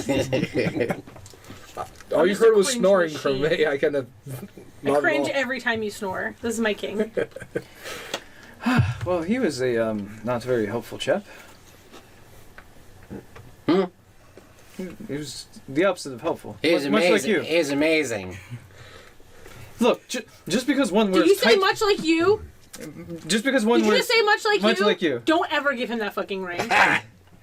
I'm you just heard a was cringe snoring machine. from me. I kind of I cringe every time you snore. This is my king. Well, he was a not very helpful chap. He was the opposite of helpful. He's much amazing. like you. He's amazing. Look, just because one Did wears you say tight, much like you? just because one Did you wears just say much like much you? like you. Don't ever give him that fucking ring.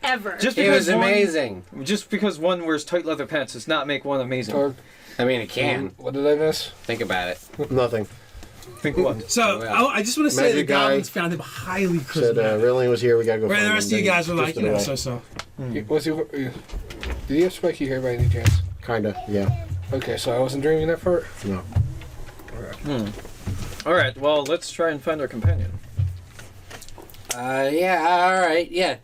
Ever. Just He because was one- amazing. Just because one wears tight leather pants does not make one amazing. Torg, I mean, it can. what did I miss? Think about it. Nothing. Think what? So Yeah. I just want to say the Magic guy goblins found him highly Said charismatic. Rilling was here. We gotta go. Where find the him. rest of you Then guys were like, drifted away. so. Was he? Did he have spiky hair by any chance? Kinda, yeah. Okay, so I wasn't dreaming that part. No. All right. Well, let's try and find our companion. Yeah, alright, yeah.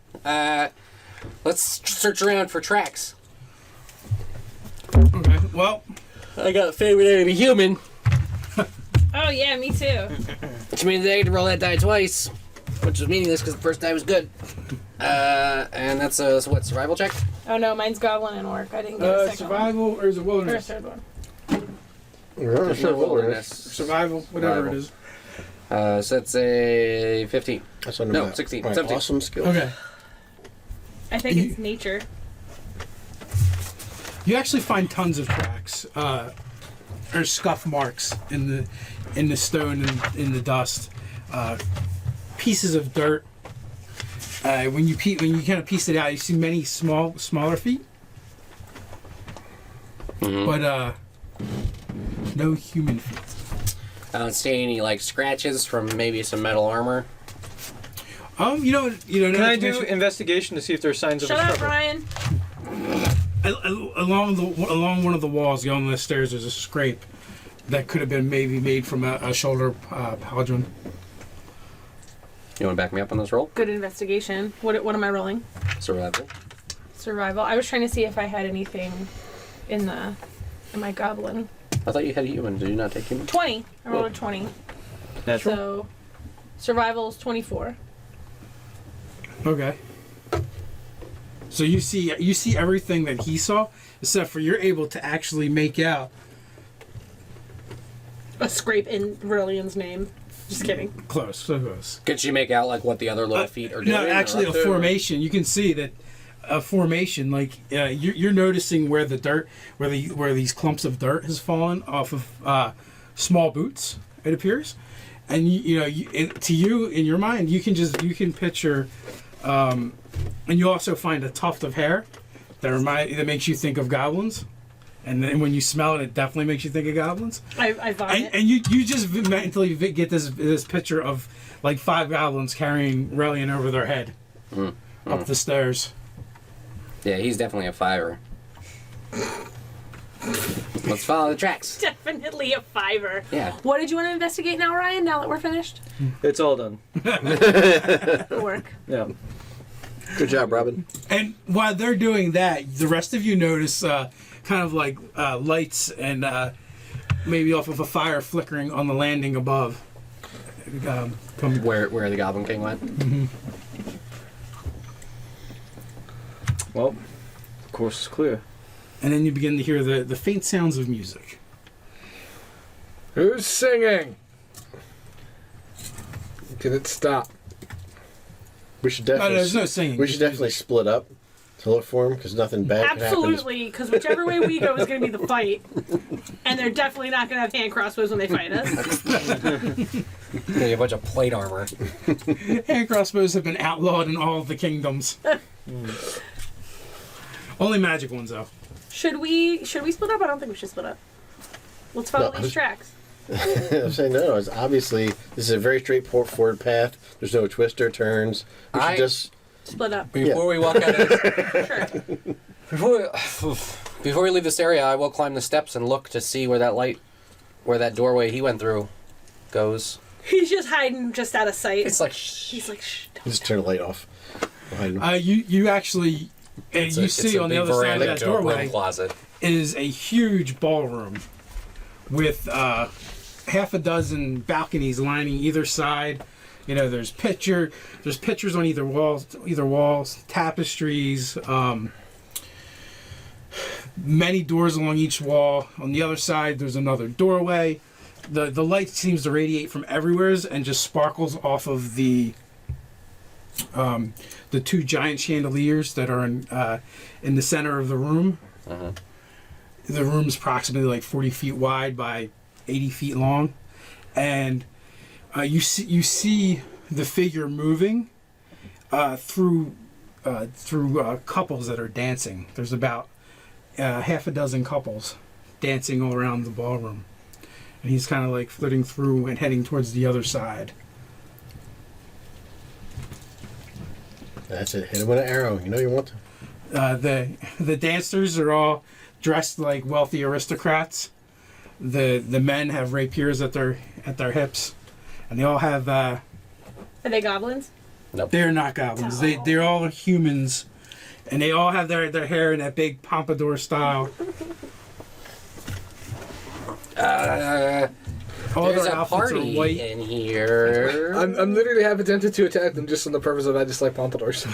Let's search around for tracks. Okay, well, I got a favorite enemy human, Oh yeah, me too. which means I had to roll that die twice, which was meaningless because the first die was good. And that's a what, survival check? Oh no, mine's goblin and orc. I didn't get a second survival or is it one. Or a wilderness? third one. We're There's no wilderness. Survival, whatever it is. So that's a 15. That's under No, that. 16, Right, 17. awesome skill. Okay. I think it's nature. You actually find tons of tracks, or scuff marks in the stone and in the dust, pieces of dirt. When you kind of piece it out, you see many smaller feet, but no human feet. I don't see any like scratches from maybe some metal armor. You know. Can I do investigation to see if there are signs Shut of a up, struggle? Ryan. along one of the walls, going on the stairs, there's a scrape that could have been maybe made from a shoulder pauldron. You want to back me up on this roll? Good investigation. What am I rolling? Survival. Survival. I was trying to see if I had anything in my goblin. I thought you had human. Did you not take human? 20. I rolled a 20. Natural. So survival is 24. Okay. So you see everything that he saw, except for you're able to actually make out A scrape in Rillian's name. Just kidding. close, so close. Could she make out like what the other little feet are doing? No, actually, a formation. You can see that a formation. Like you're noticing where the dirt, where these clumps of dirt has fallen off of small boots. It appears, and to you in your mind, you can picture, and you also find a tuft of hair that makes you think of goblins. And then when you smell it, it definitely makes you think of goblins. I vomit. And you just mentally get this picture of like 5 goblins carrying Relian over their head up the stairs. Yeah, he's definitely a fiver. Let's follow the tracks. Definitely a 5er. Yeah. What did you want to investigate now, Ryan? Now that we're finished? It's all done. Good work. Yeah. Good job, Robin. And while they're doing that, the rest of you notice kind of like lights and maybe off of a fire flickering on the landing above. Where the Goblin King went? Mm-hmm. Well, of course it's clear. And then you begin to hear the faint sounds of music. Who's singing? Can it stop? We should No, definitely. there's no singing. We should definitely split up to look for him because nothing bad can happen. Absolutely, because whichever way we go is going to be the fight. And they're definitely not going to have hand crossbows when they fight us. Yeah, a bunch of plate armor. Hand crossbows have been outlawed in all of the kingdoms. Only magic ones, though. Should we split up? I don't think we should split up. Let's follow these tracks. I'm saying no. It's obviously this is a very straightforward path. There's no twists or turns. We should just Split up. Before we walk out of Sure. before we leave this area, I will climb the steps and look to see where that doorway he went through goes. He's just hiding just out of sight. It's like He's like, shh. just turn the light off behind him. You actually, and you see on the other side of that doorway closet. is a huge ballroom with half a dozen balconies lining either side. There's pictures on either walls, tapestries, many doors along each wall. On the other side, there's another doorway. The light seems to radiate from everywhere and just sparkles off of the 2 giant chandeliers that are in the center of the room. Uh-huh. The room's approximately like 40 feet wide by 80 feet long, and you see the figure moving through couples that are dancing. There's about half a dozen couples dancing all around the ballroom, and he's kind of like flitting through and heading towards the other side. That's it. Hit him with an arrow. You know you want to. The dancers are all dressed like wealthy aristocrats. The men have rapiers at their hips, and they all have. Are they goblins? Nope. They're not goblins. They're all humans, and they all have their hair in that big pompadour style. All There's their a outfits are party white. in here. I'm literally half tempted to attack them just on the purpose of I just like pompadours.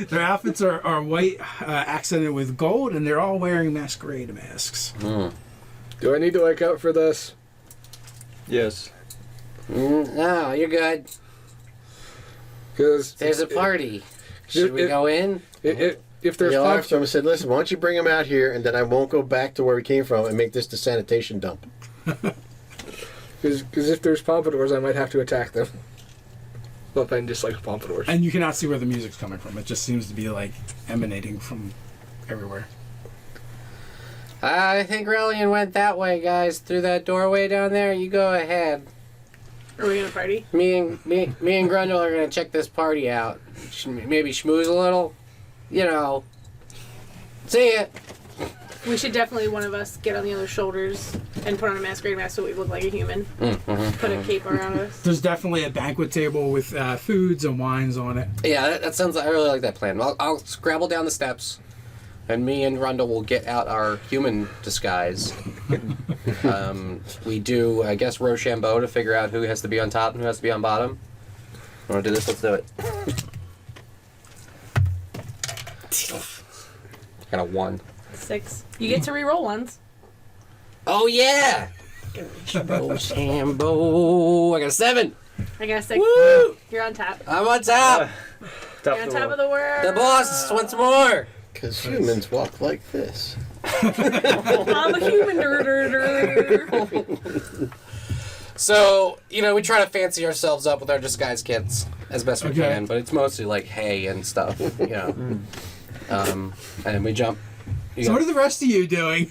Their outfits are white, accented with gold, and they're all wearing masquerade masks. Do I need to wake up for this? Yes. No, you're good. Because There's a party. Should we go in? If there's The alarm pop- storm said, "Listen, why don't you bring him out here, and then I won't go back to where we came from and make this the sanitation dump." Because if there's pompadours, I might have to attack them. But I just like pompadours. And you cannot see where the music's coming from. It just seems to be like emanating from everywhere. I think Relian went that way, guys. Through that doorway down there. You go ahead. Are we gonna party? Me and Grundle are gonna check this party out. Maybe schmooze a little. See it. We should definitely one of us get on the other's shoulders and put on a masquerade mask so we look like a human. Put a cape around us. There's definitely a banquet table with foods and wines on it. Yeah, that sounds. I really like that plan. I'll scrabble down the steps, and me and Rundle will get out our human disguise. We do, I guess, Rochambeau to figure out who has to be on top and who has to be on bottom. Want to do this? Let's do it. Got a 1. 6. You get to re-roll ones. Oh yeah! Rochambeau. I got a 7. I got a 6. Woo! You're on top. I'm on top. You're on top of the world. The boss once more. Because humans walk like this. I'm a human. So, we try to fancy ourselves up with our disguise kits as best we can, but it's mostly like hay and stuff, and we jump. So what are the rest of you doing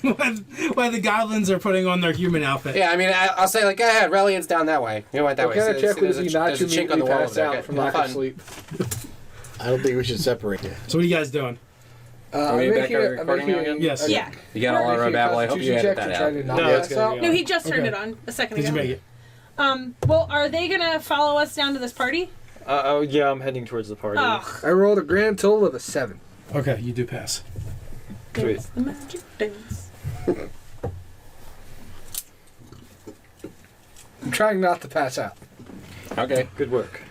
while the goblins are putting on their human outfit? Yeah, I mean, I'll say, like, go ahead, Relian's down that way. You went that way. What kind of check was There's he not there's a to chink on the wall over pass there. out Okay, from have lack of fun. sleep? I don't think we should separate you. So what are you guys doing? Are we back our recording now again? Yes. Yeah. You got all our babble. I hope you edit that out. No, it's gonna be No, he just turned it on a second Did ago. you make it? Well, are they gonna follow us down to this party? Yeah, I'm heading towards the party. Ugh. I rolled a grand total of a 7. Okay, you do pass. Sweet. Dance the magic dance. I'm trying not to pass out. Okay. Good work.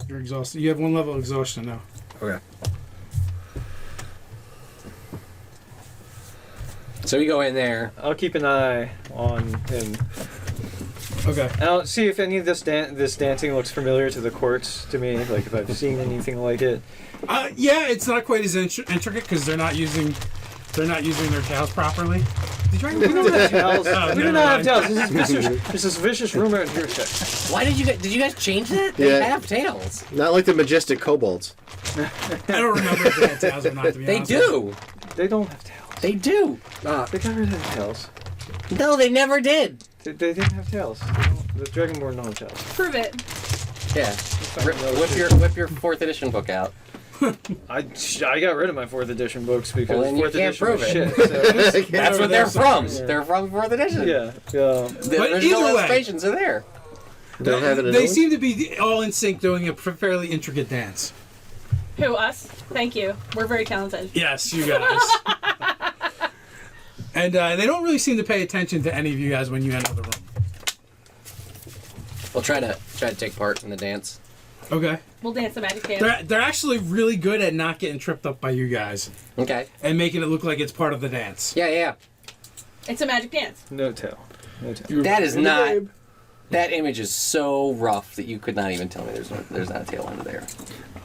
You're exhausted. You have 1 level of exhaustion now. Okay. So we go in there. I'll keep an eye on him. Okay. And I'll see if any of this dancing looks familiar to the courts to me, like if I've seen anything like it. Yeah, it's not quite as intricate because they're not using their tails properly. We don't have tails. Oh, We do never not have mind. tails. This is vicious rumor and hearsay. Why did you guys change that? They Yeah. have tails. Not like the majestic kobolds. I don't remember if they had tails or not. To be They honest. do. They don't have tails. They do. They never had tails. No, they never did. They didn't have tails. The Dragonborn don't have tails. Prove it. Yeah. Whip your 4th edition book out. I got rid of my 4th edition books because Well, then you 4th can't edition prove was it. shit. So. That's what they're from. They're from 4th edition. Yeah. The But original either way- illustrations are there. They don't have it in They Owen? seem to be all in sync doing a fairly intricate dance. Who, us? Thank you. We're very talented. Yes, you guys. And they don't really seem to pay attention to any of you guys when you enter the room. We'll try to take part in the dance. Okay. We'll dance the magic dance. They're actually really good at not getting tripped up by you guys Okay. and making it look like it's part of the dance. Yeah. It's a magic dance. No tail. No tail. That is Really, not. babe? That image is so rough that you could not even tell me there's not a tail under there.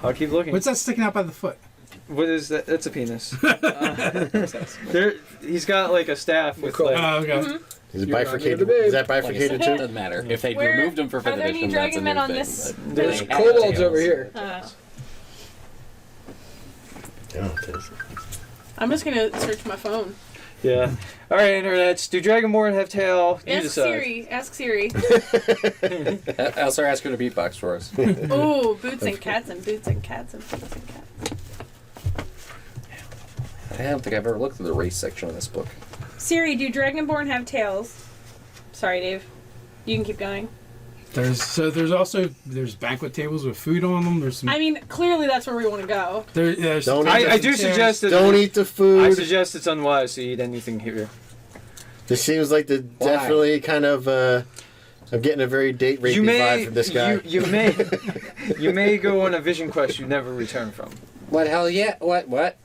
I'll keep looking. What's that sticking out by the foot? What is that? That's a penis. He's got like a staff with Cool. like. Oh, okay. Is it You're not bifurcated? near the Is that Like I said, bifurcated it too? doesn't matter. If they Where- removed them for 5th are there any edition, that's a dragon new men on thing. this- but There's they have kobolds tails. over here. Oh, it is. I'm just gonna search my phone. Yeah. All right, internets. Do Dragonborn have tail? You Ask decide. Siri. Ask Siri. I'll also ask her to beatbox for us. Ooh, boots and cats and boots and cats and boots and cats. I don't think I've ever looked at the race section of this book. Siri, do Dragonborn have tails? Sorry, Dave. You can keep going. There's banquet tables with food on them. There's some. I mean, clearly that's where we want to go. There's Don't eat I do chairs. suggest that. Don't eat the I food. suggest it's unwise to eat anything here. This seems like the Why? definitely kind of. I'm getting a very date rapey vibe from this guy. You may go on a vision quest you never return from. What hell? Yeah. What?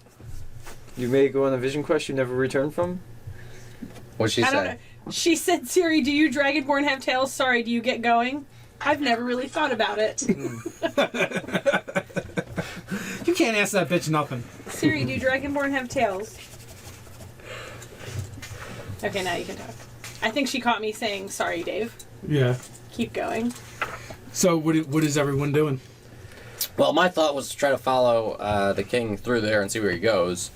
You may go on a vision quest you never return from. What'd she I don't say? know. She said, Siri, do you Dragonborn have tails? Sorry, do you get going? I've never really thought about it. You can't ask that bitch nothing. Siri, do Dragonborn have tails? Okay, now you can talk. I think she caught me saying, sorry, Dave. Yeah. Keep going. So what is everyone doing? Well, my thought was to try to follow the king through there and see where he goes.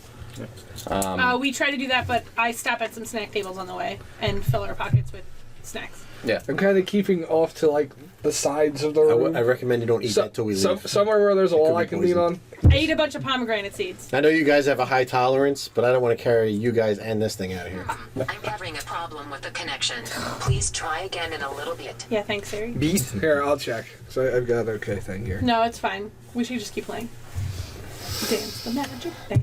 We try to do that, but I stop at some snack tables on the way and fill our pockets with snacks. Yeah. I'm kind of keeping off to like the sides of the room. I recommend you don't eat that till we leave. Somewhere where there's a It could wall be I can lean poison. on. I ate a bunch of pomegranate seeds. I know you guys have a high tolerance, but I don't want to carry you guys and this thing out of here. I'm having a problem with the connection. Please try again in a little bit. Yeah, thanks, Siri. Beast. Here, I'll check. So I've got an okay thing here. No, it's fine. We should just keep playing. Dance the magic dance.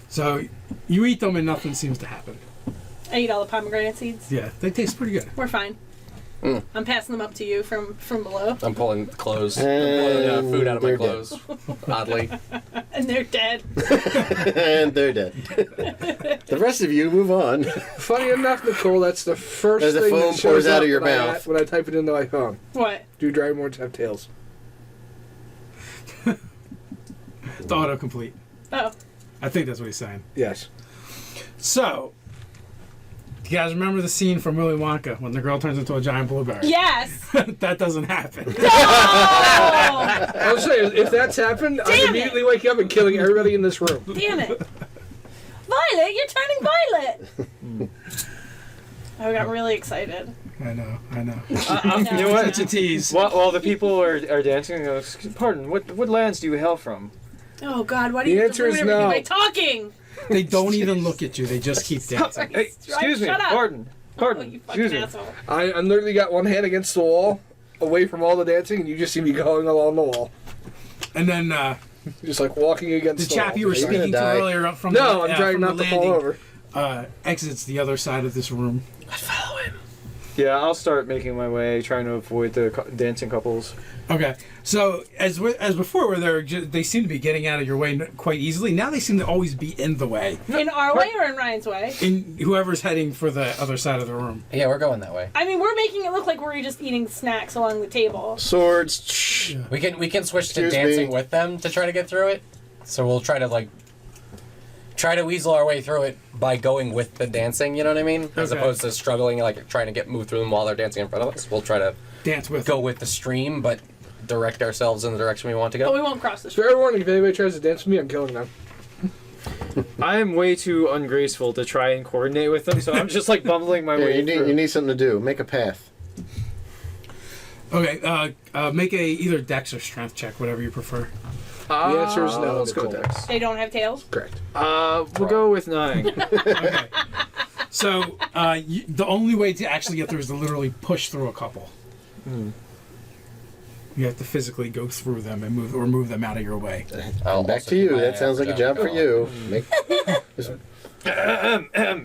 So you eat them and nothing seems to happen. I ate all the pomegranate seeds. Yeah, they taste pretty good. We're fine. I'm passing them up to you from below. I'm pulling clothes. And I'm pulling food out of my they're clothes. Oddly. And they're dead. And they're dead. The rest of you move on. Funny enough, Nicole, that's the first As the thing foam that shows pours out up of your when mouth. when I type it into my phone. What? Do dragonborns have tails? The autocomplete. Oh. I think that's what he's saying. Yes. So, do you guys remember the scene from Willy Wonka when the girl turns into a giant blueberry? Yes! That doesn't happen. Oh! I was saying, if that's happened, I'm Damn immediately waking up and killing everybody in this room. Damn it. Violet, you're turning violet! I got really excited. I know. You know what? Such a tease. While the people are dancing, pardon, what lands do you hail from? Oh god, why do The you answer ruin is everything no. by talking? They don't even look at you. They just keep dancing. Hey, excuse me, Shut up. pardon, Oh, you fucking excuse me. asshole. I literally got one hand against the wall, away from all the dancing, and you just see me going along the wall. And then Just like walking against the the chap wall. you were You're gonna speaking to die. earlier up from No, the, I'm trying from not the to fall landing, over. exits the other side of this room. Yeah, I'll start making my way, trying to avoid the dancing couples. Okay, so as before, where they seem to be getting out of your way quite easily. Now they seem to always be in the way. In our way or in Ryan's way? In whoever's heading for the other side of the room. Yeah, we're going that way. I mean, we're making it look like we're just eating snacks along the table. Swords. Shh. We can switch to Excuse dancing me. with them to try to get through it. So we'll try to weasel our way through it by going with the dancing, you know what I mean? As Okay. opposed to struggling, like trying to move through them while they're dancing in front of us. We'll try to Dance with. go with the stream, but direct ourselves in the direction we want to But go. we won't cross the street. Fair warning, if anybody tries to dance with me, I'm killing them. I am way too ungraceful to try and coordinate with them, so I'm just like bumbling my Here, way you through. need something to do. Make a path. Okay, make a either Dex or Strength check, whatever you prefer. The answer is no. Let's go with Nicole. Dex. They don't have tails? Correct. We'll go with 9. Okay. So the only way to actually get through is to literally push through a couple. You have to physically go through them and move them out of your way. I'll Back also to keep you. my eye That out sounds like a job for you. Make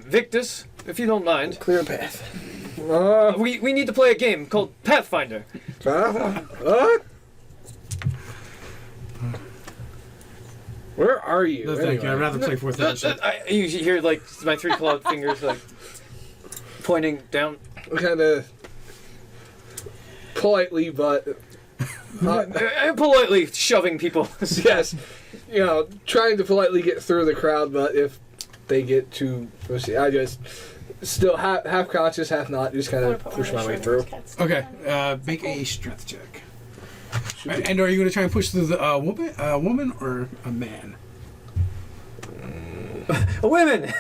Victus, if you don't mind, clear a path. we need to play a game called Pathfinder. Where are you? No, thank you. I'd anyway? rather play 4th edition. You hear like my 3 clawed fingers like pointing down. Kind of politely, but Politely shoving people. yes, trying to politely get through the crowd. But if they get too, I just still half conscious, half not. Just kind of push my way through. Okay, make a Strength check. And are you going to try and push through the woman or a man? Women.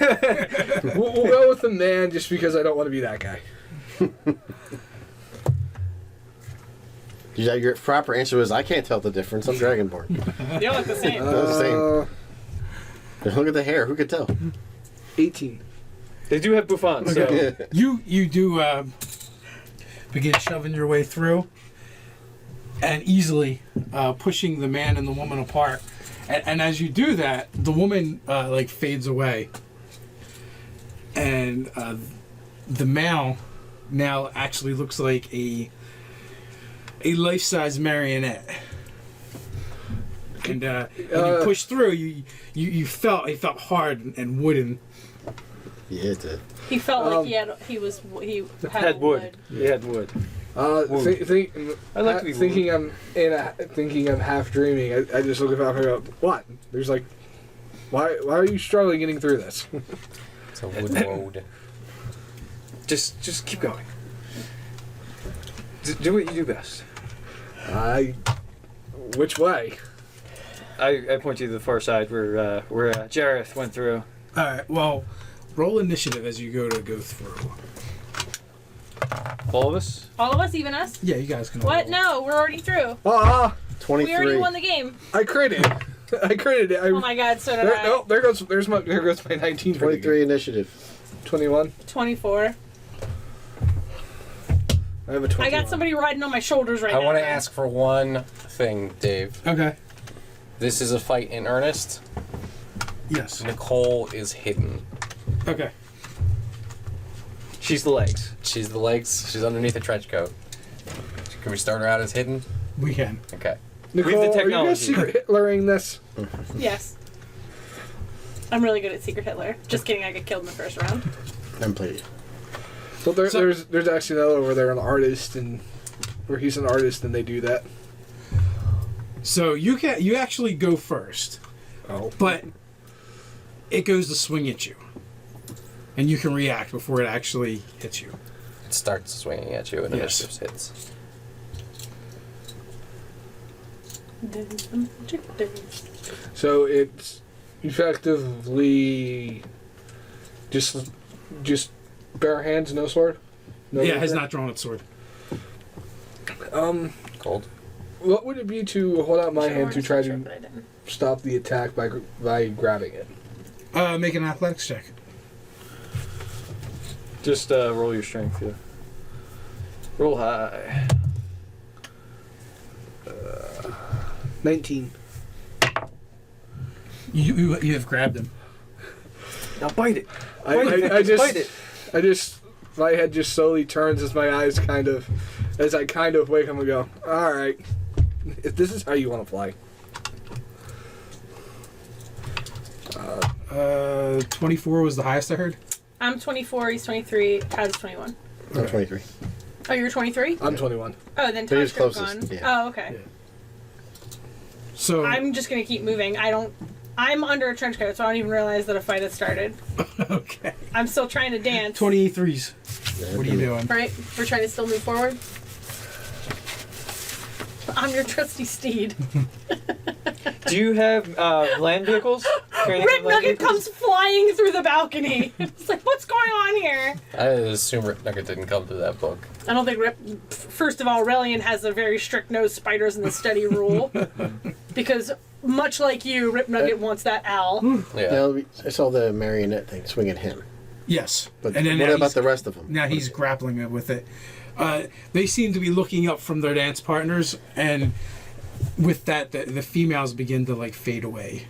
We'll go with the man, just because I don't want to be that guy. Your proper answer was, I can't tell the difference. I'm Dragonborn. They all look the same. They're the same. Look at the hair. Who could tell? 18. They do have bouffants, so You do begin shoving your way through, and easily pushing the man and the woman apart. And as you do that, the woman fades away, and the male now actually looks like a life-size marionette. And when you push through, you felt hard and wooden. Yeah, it did. He felt like he had had wood. He had wood. I like to be thinking I'm half dreaming. I just look about and go, what? There's like, why are you struggling getting through this? It's a wood road. Just keep going. Do what you do best. Which way? I point you to the far side where Jareth went through. All right. Well, roll initiative as you go through. All of us? All of us, even us? Yeah, you guys can. What? All No, we're already through. 23. We already won the game. I critted. I critted it. Oh my god, so did I. No, there goes my 19. 23 initiative. 21. 24. I have a 21. I got somebody riding on my shoulders right now. I want to ask for one thing, Dave. Okay. This is a fight in earnest. Yes. Nicole is hidden. Okay. She's the legs. She's the legs. She's underneath a trench coat. Can we start her out as hidden? We can. Okay. Nicole, We have the are you guys technology. secret Hitlering this? Yes. I'm really good at Secret Hitler. Just kidding, I get killed in the first round. And played. Well, there's actually another over there, an artist, and where he's an artist, and they do that. So you actually go first, Oh. but it goes to swing at you, and you can react before it actually hits you. It starts swinging at you and Yes. initiative hits. So it's effectively just bare hands, no sword. No Yeah, it has weapon? not drawn its sword. Cold. What would it be to hold out my hand to try to But I didn't. stop the attack by grabbing it? Make an athletics check. Just roll your strength, yeah. Roll high. 19. You have grabbed him. Now bite it. I Bite just my head just slowly turns as my eyes as I kind of wake up and go, all right, if this is how you want to play. 24 was the highest I heard. I'm 24, he's 23, Tad's 21. I'm 23. Oh, you're 23? I'm 21. Oh, then But he was Tad's gone. closest, yeah. Oh, okay. Yeah. So I'm just gonna keep moving. I'm under a trench coat, so I don't even realize that a fight has started. okay. I'm still trying to dance. 23s. What are you doing? Right? We're trying to still move forward. I'm your trusty steed. Do you have land vehicles? Training Rick land Nugget vehicles? comes flying through the balcony. It's like, what's going on here? I assume Rick Nugget didn't come to that book. I don't think first of all, Relian has a very strict no spiders in the study rule. Because much like you, Rip Nugget wants that owl. Yeah. Now, I saw the marionette thing swing at him. Yes. But and then what now about he's- the rest of them? Now he's grappling with it. They seem to be looking up from their dance partners, and with that, the females begin to like fade away,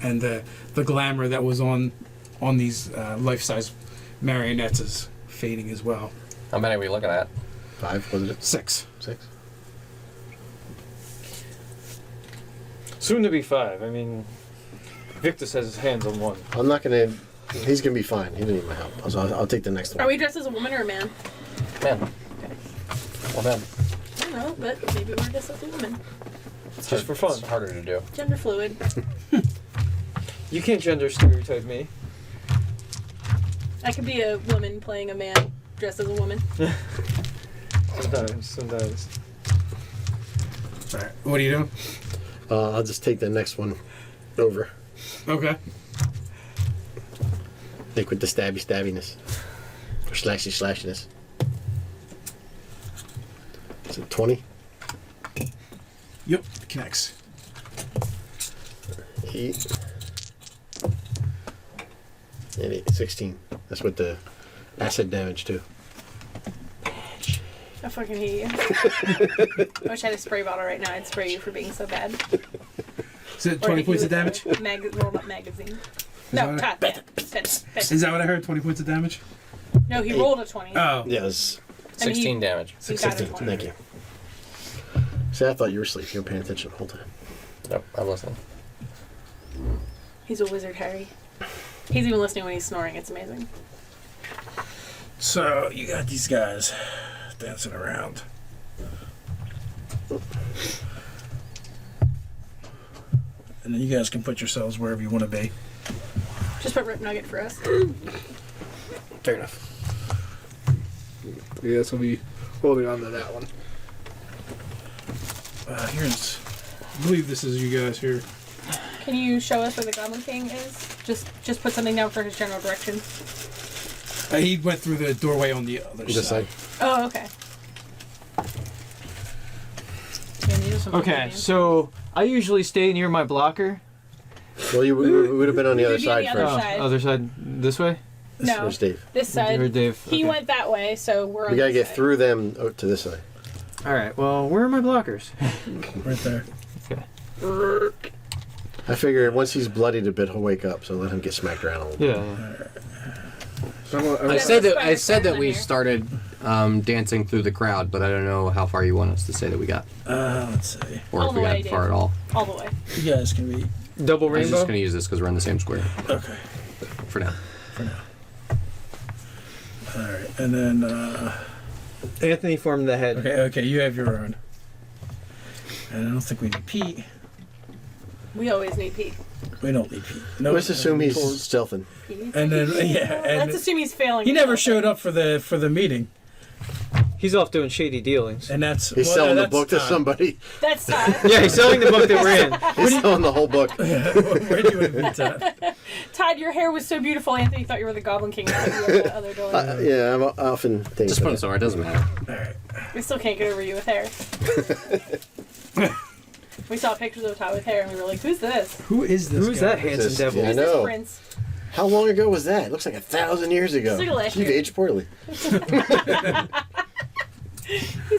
and the glamour that was on these life-size marionettes is fading as well. How many are we looking at? 5, was it? 6. 6? Soon to be 5. I mean, Victus has his hands on one. I'm not gonna. He's gonna be fine. He didn't need my help. So I'll take the next Are one. we dressed as a woman or a man? Man. Well, man. I don't know, but maybe we're dressed as a woman. It's Just for fun. It's harder to do. Gender fluid. You can't gender stereotype me. I could be a woman playing a man dressed as a woman. Sometimes. All right. What are you doing? I'll just take the next one over. Okay. Think with the stabbiness. Or slashiness. Is it 20? Yep. Connects. 8. And 8, 16. That's with the acid damage too. I fucking hate you. I wish I had a spray bottle right now. I'd spray you for being so bad. Is it 20 points of damage? Rolled up magazine. No, that Todd. Is that what I heard? 20 points of damage? No, he rolled a 20. Oh. Yes. And he- 16 damage. He got a 16. 20. Thank you. See, I thought you were asleep. You were paying attention the whole time. Nope, I'm listening. He's a wizard, Harry. He's even listening when he's snoring. It's amazing. So you got these guys dancing around. And then you guys can put yourselves wherever you want to be. Just put Rip Nugget for us. Fair enough. Yeah, so we'll be holding on to that one. Here's, I believe this is you guys here. Can you show us where the Goblin King is? Just put something down for his general direction. He went through the doorway on the other This side. side. Oh, okay. Yeah, these are some Okay, good so I usually stay near my blocker. Well, you would have been on the We other would be on side the other first. side. Other side, this way. No, Where's Dave? this side. Or Dave. He okay. went that way, so we're on We gotta this get side. through them to this side. All right. Well, where are my blockers? Right there. I figure once he's bloodied a bit, he'll wake up. So let him get smacked around a little bit. Yeah. I said that we started dancing through the crowd, but I don't know how far you want us to say that we got, Let's see. or All if the we way, got far Dave. at all. All the way. You guys can be Double I was rainbow. just gonna use this because we're in the same square okay for now. for now. All right, and then Anthony formed the head. okay, you have your own. And I don't think we need Pete. We always need Pete. We don't need Pete. No, Let's assume he's stealthing. And then and Let's assume he's failing. he never at showed up for the meeting, He's off doing shady dealings. and that's He's well, selling the that's book to Todd. somebody. That's Todd. Yeah, he's selling the book that we're in. He's selling the whole book. Where do you want to be, Todd? Todd, your hair was so beautiful. Anthony thought you were the Goblin King. Now you were the other door. Yeah, I'm often thinking. Just put it somewhere. It doesn't matter. All right. We still can't get over you with hair. We saw pictures of Todd with hair, and we were like, "Who's this? Who is this? Who's guy? that handsome This- devil? yeah. I Who's this know. prince?" How long ago was that? It looks like 1,000 years ago. It's like last You've year. aged poorly. He's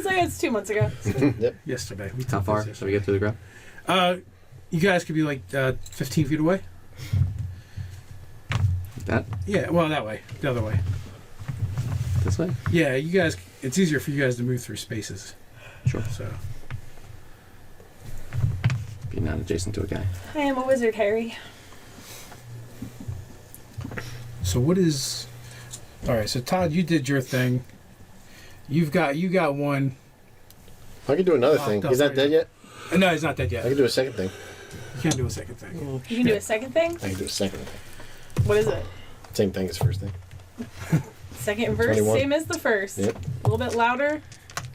like, "It's 2 months ago." Yep. Yesterday. We How took far? this So we get through the crowd. You guys could be like 15 feet away. That Yeah, well, that way, the other way. this way. Yeah, you guys. It's easier for you guys to move through spaces. Sure. So Be not adjacent to a guy. I am a wizard, Harry. So what is? All right. So Todd, you did your thing. You got one. I can do another Locked thing. up He's not right dead now. yet? No, he's not dead yet. I can do a second thing. You can't do a second thing. You can do a second thing. I can do a second thing. What is it? Same thing as first thing. Second verse, 21. same as the first. Yep. A little bit louder,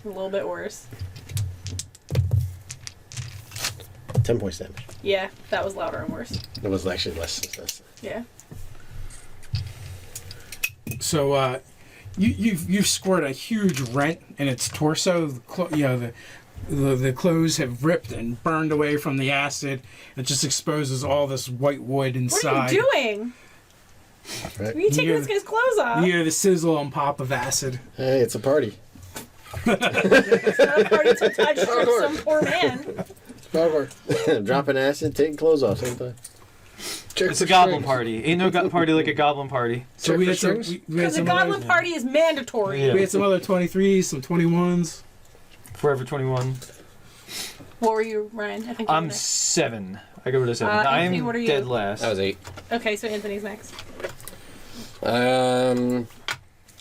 a little bit worse. 10 points damage. Yeah, that was louder and worse. It was actually less. Yeah. So you've scored a huge rent in its torso. The clothes have ripped and burned away from the acid. It just exposes all this white wood What inside. are you doing? Right? Are you taking Yeah. this guy's clothes off? You hear the sizzle and pop of acid. Hey, it's a party. It's not a party to touch some poor man. Dropping acid, taking clothes off same time. It's a goblin party. Ain't no party like a goblin party. So we had some. strings? We had Because a some goblin other, party is mandatory. Yeah. we had some other 23s, some 21s. Forever 21. What were you, Ryan? I think you were I'm next. 7. I go to 7. Anthony, I'm what are you? dead last. That was 8. Okay, so Anthony's next. I'm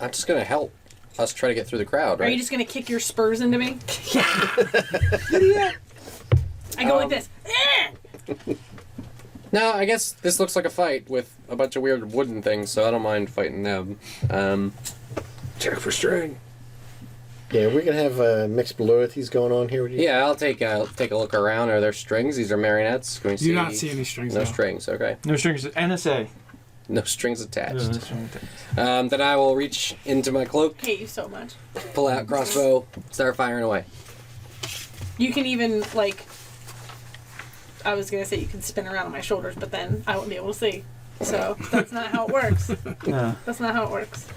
just gonna help us try to get through the crowd, Are right? you just gonna kick your spurs into me? I go like this. No, I guess this looks like a fight with a bunch of weird wooden things, so I don't mind fighting them. Check for string. Yeah, we can have mixed loyalties going on here with you. Yeah, I'll take a look around. Are there strings? These are marionettes. Can we Do not see any strings. No now. strings. Okay. No strings. NSA. No strings No, attached. no strings. Then I will reach into my cloak, Hate you so much. pull out crossbow, start firing away. You can even like. I was gonna say you can spin around on my shoulders, but then I wouldn't be able to see. So that's not how it works. No. That's not how it works.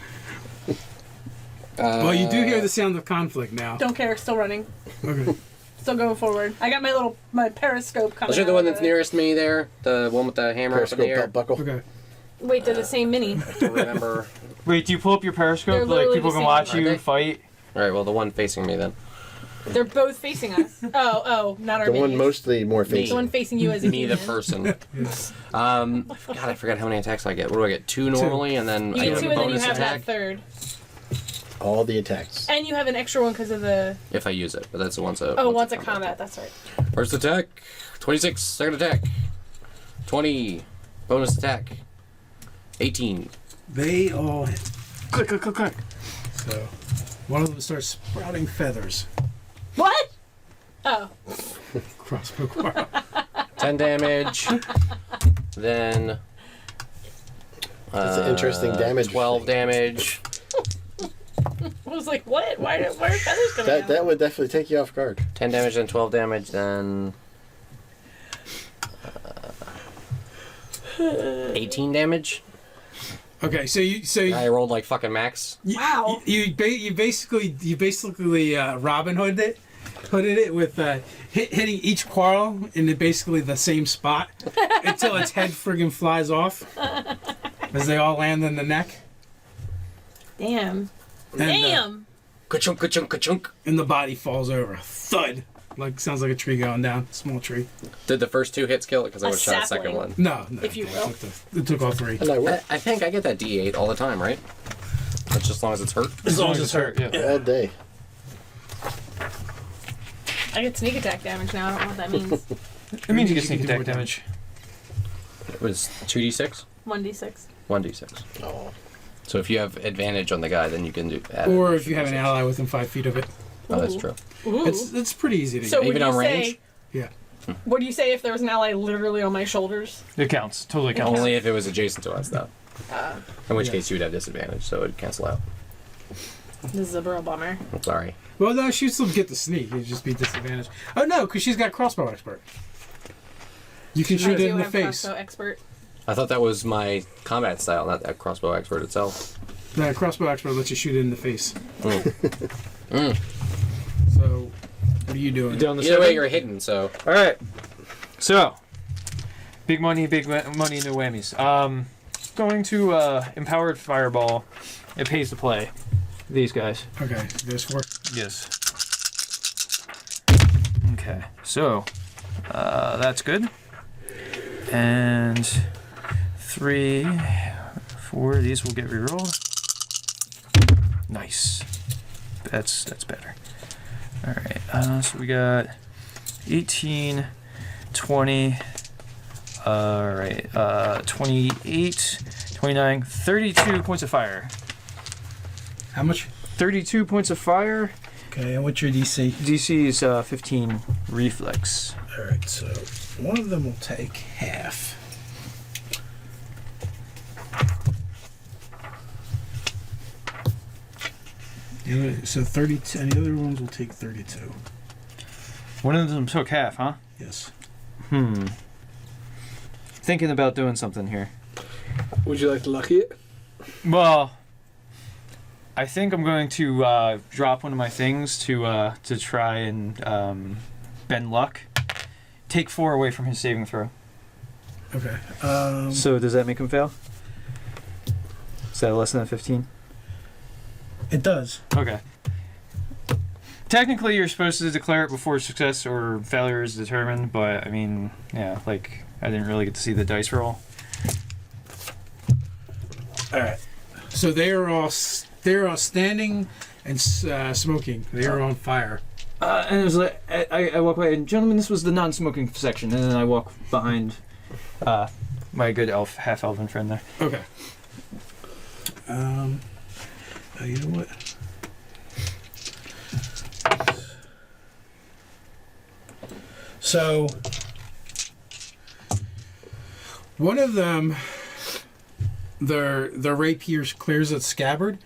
Well, you do hear the sound of conflict now. Don't care. Still running. Okay. Still going forward. I got my periscope coming. I'll shoot the out one of that's nearest me there, the one with the hammer up in the Periscope air. belt buckle. Okay. Wait, they're the same mini. To remember. Wait, do you pull up your They're periscope like literally people the can same. watch Are you they? fight? All right, well, the one facing me then. They're both facing us. Oh, not our The one minis. mostly more Me. The facing. one facing you as a Me, the human. person. God, I forgot how many attacks I get. What do I get? 2 normally, and then You I get get 2 a and then you bonus have attack that third. All the attacks. And you have an extra one because of the... if I use it. But that's once a. Oh, once a combat, that's right. First attack, 26. Second attack, 20. Bonus attack, 18. They all hit. Click, click, click, click. So one of them starts sprouting feathers. What? Oh. Crossbow quarrel. 10 damage. Then That's an interesting damage 12 thing. damage. I was like, what? Why are feathers coming out? That would definitely take you off guard. 10 damage, then 12 damage, then 18 damage. Okay, I rolled like fucking max. Wow. You basically Robin Hooded it with hitting each quarrel in basically the same spot until its head friggin' flies off as they all land in the neck. Damn. And, Damn. Ka-chunk, ka-chunk, ka-chunk. And the body falls over. Thud. Like sounds like a tree going down. Small tree. Did the first 2 hits kill it? Because I A would have shot the second sapling. one. No. If you will. It took all 3. And I work I think I get that D8 all the time, right? That's just as long as it's hurt. As long as it's hurt. Yeah. all day. I get sneak attack damage now. I don't know what that means. It means you get sneak attack damage. It was 2d6? 1d6. 1d6. Oh. So if you have advantage on the guy, then you can do add Or an if you have an extra ally within 5 feet of it. Oh, that's Ooh. true. Ooh. It's pretty easy to So get. would Even you on range? say? Yeah. What do you say if there was an ally literally on my shoulders? It counts. Totally counts. Only if it was adjacent to us, though. In which Yeah. case you would have disadvantage, so it would cancel out. This is a real bummer. I'm sorry. Well, no, she'd still get the sneak. It'd just be disadvantage. Oh, no, because she's got crossbow expert. You can shoot I it do in the have face. crossbow expert. I thought that was my combat style, not that crossbow expert itself. The crossbow expert lets you shoot it in the face. Mm. So, what are you doing? Down the Either way, seven? you're hidden, so. All right. So, big money, no whammies. Going to empowered fireball. It pays to play. These guys. Okay, there's 4. Yes. Okay. So, that's good. And 3, 4. These will get rerolled. Nice. That's better. All right. So we got 18, 20. All right. 28, 29, 32 points of fire. How much? 32 points of fire. Okay, and what's your DC? DC is 15 reflex. Alright, so one of them will take half. So 32, and the other ones will take 32. One of them took half, huh? Yes. Thinking about doing something here. Would you like to lucky it? Well, I think I'm going to drop one of my things to try and bend luck. Take 4 away from his saving throw. Okay. So does that make him fail? Is that less than a 15? It does. Okay. Technically, you're supposed to declare it before success or failure is determined, but I mean, yeah, like I didn't really get to see the dice roll. Alright. So they're all standing and smoking. They are on fire. And it was like I walk by, and gentlemen, this was the non-smoking section, and then I walk behind my good elf, half-elven friend there. Okay. You know what? So, one of them, their rapier clears its scabbard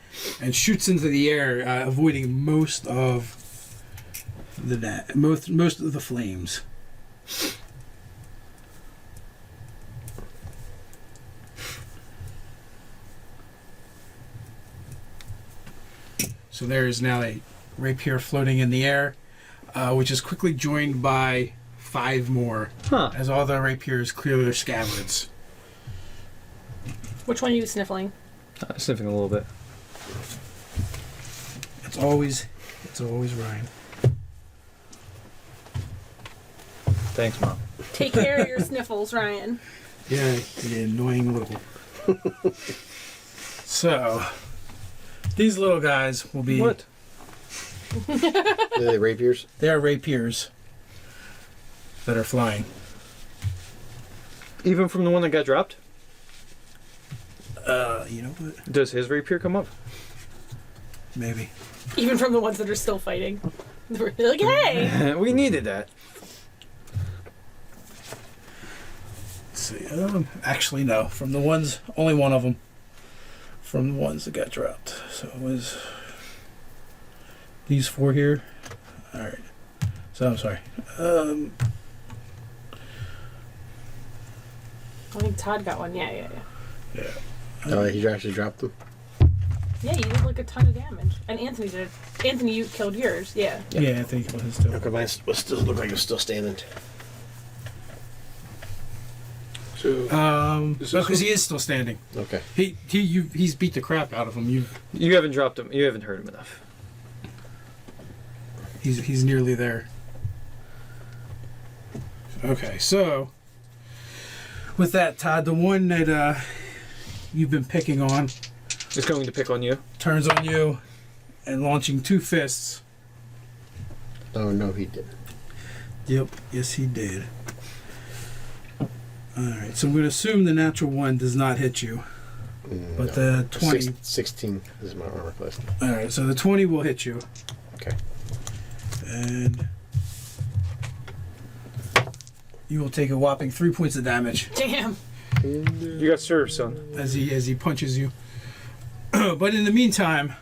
and shoots into the air, avoiding most of the flames. So there is now a rapier floating in the air, which is quickly joined by 5 more, as all the rapiers clear their scabbards. Which one are you sniffling? Sniffing a little bit. It's always Ryan. Thanks, Mom. Take care of your sniffles, Ryan. Yeah, you annoying little. So, these little guys will be. What? Are they rapiers? They are rapiers that are flying. Even from the one that got dropped? You know what? Does his rapier come up? Maybe. Even from the ones that are still fighting. They're like, hey! We needed that. Let's see. Actually, no. From the ones, only one of them. from the ones that got dropped. So it was these 4 here. All right. So I'm sorry. I think Todd got one. Yeah. He actually dropped them. Yeah, you did like a ton of damage. And Anthony did. Anthony, you killed yours. Yeah. Yeah, I think it was his too. Okay, mine was still look like it was still standing. So, Because he is still standing. Okay. He's beat the crap out of him. You haven't dropped him. You haven't hurt him enough. He's nearly there. Okay, so with that, Todd, the one that you've been picking on It's going to pick on you. turns on you and launching 2 fists. Oh no, he didn't. Yep, yes he did. Alright, so I'm going to assume the natural 1 does not hit you. But the 20... 16 is my armor class. Alright, so the 20 will hit you. Okay. And you will take a whopping 3 points of damage Damn. You got served, son. as he punches you. But in the meantime...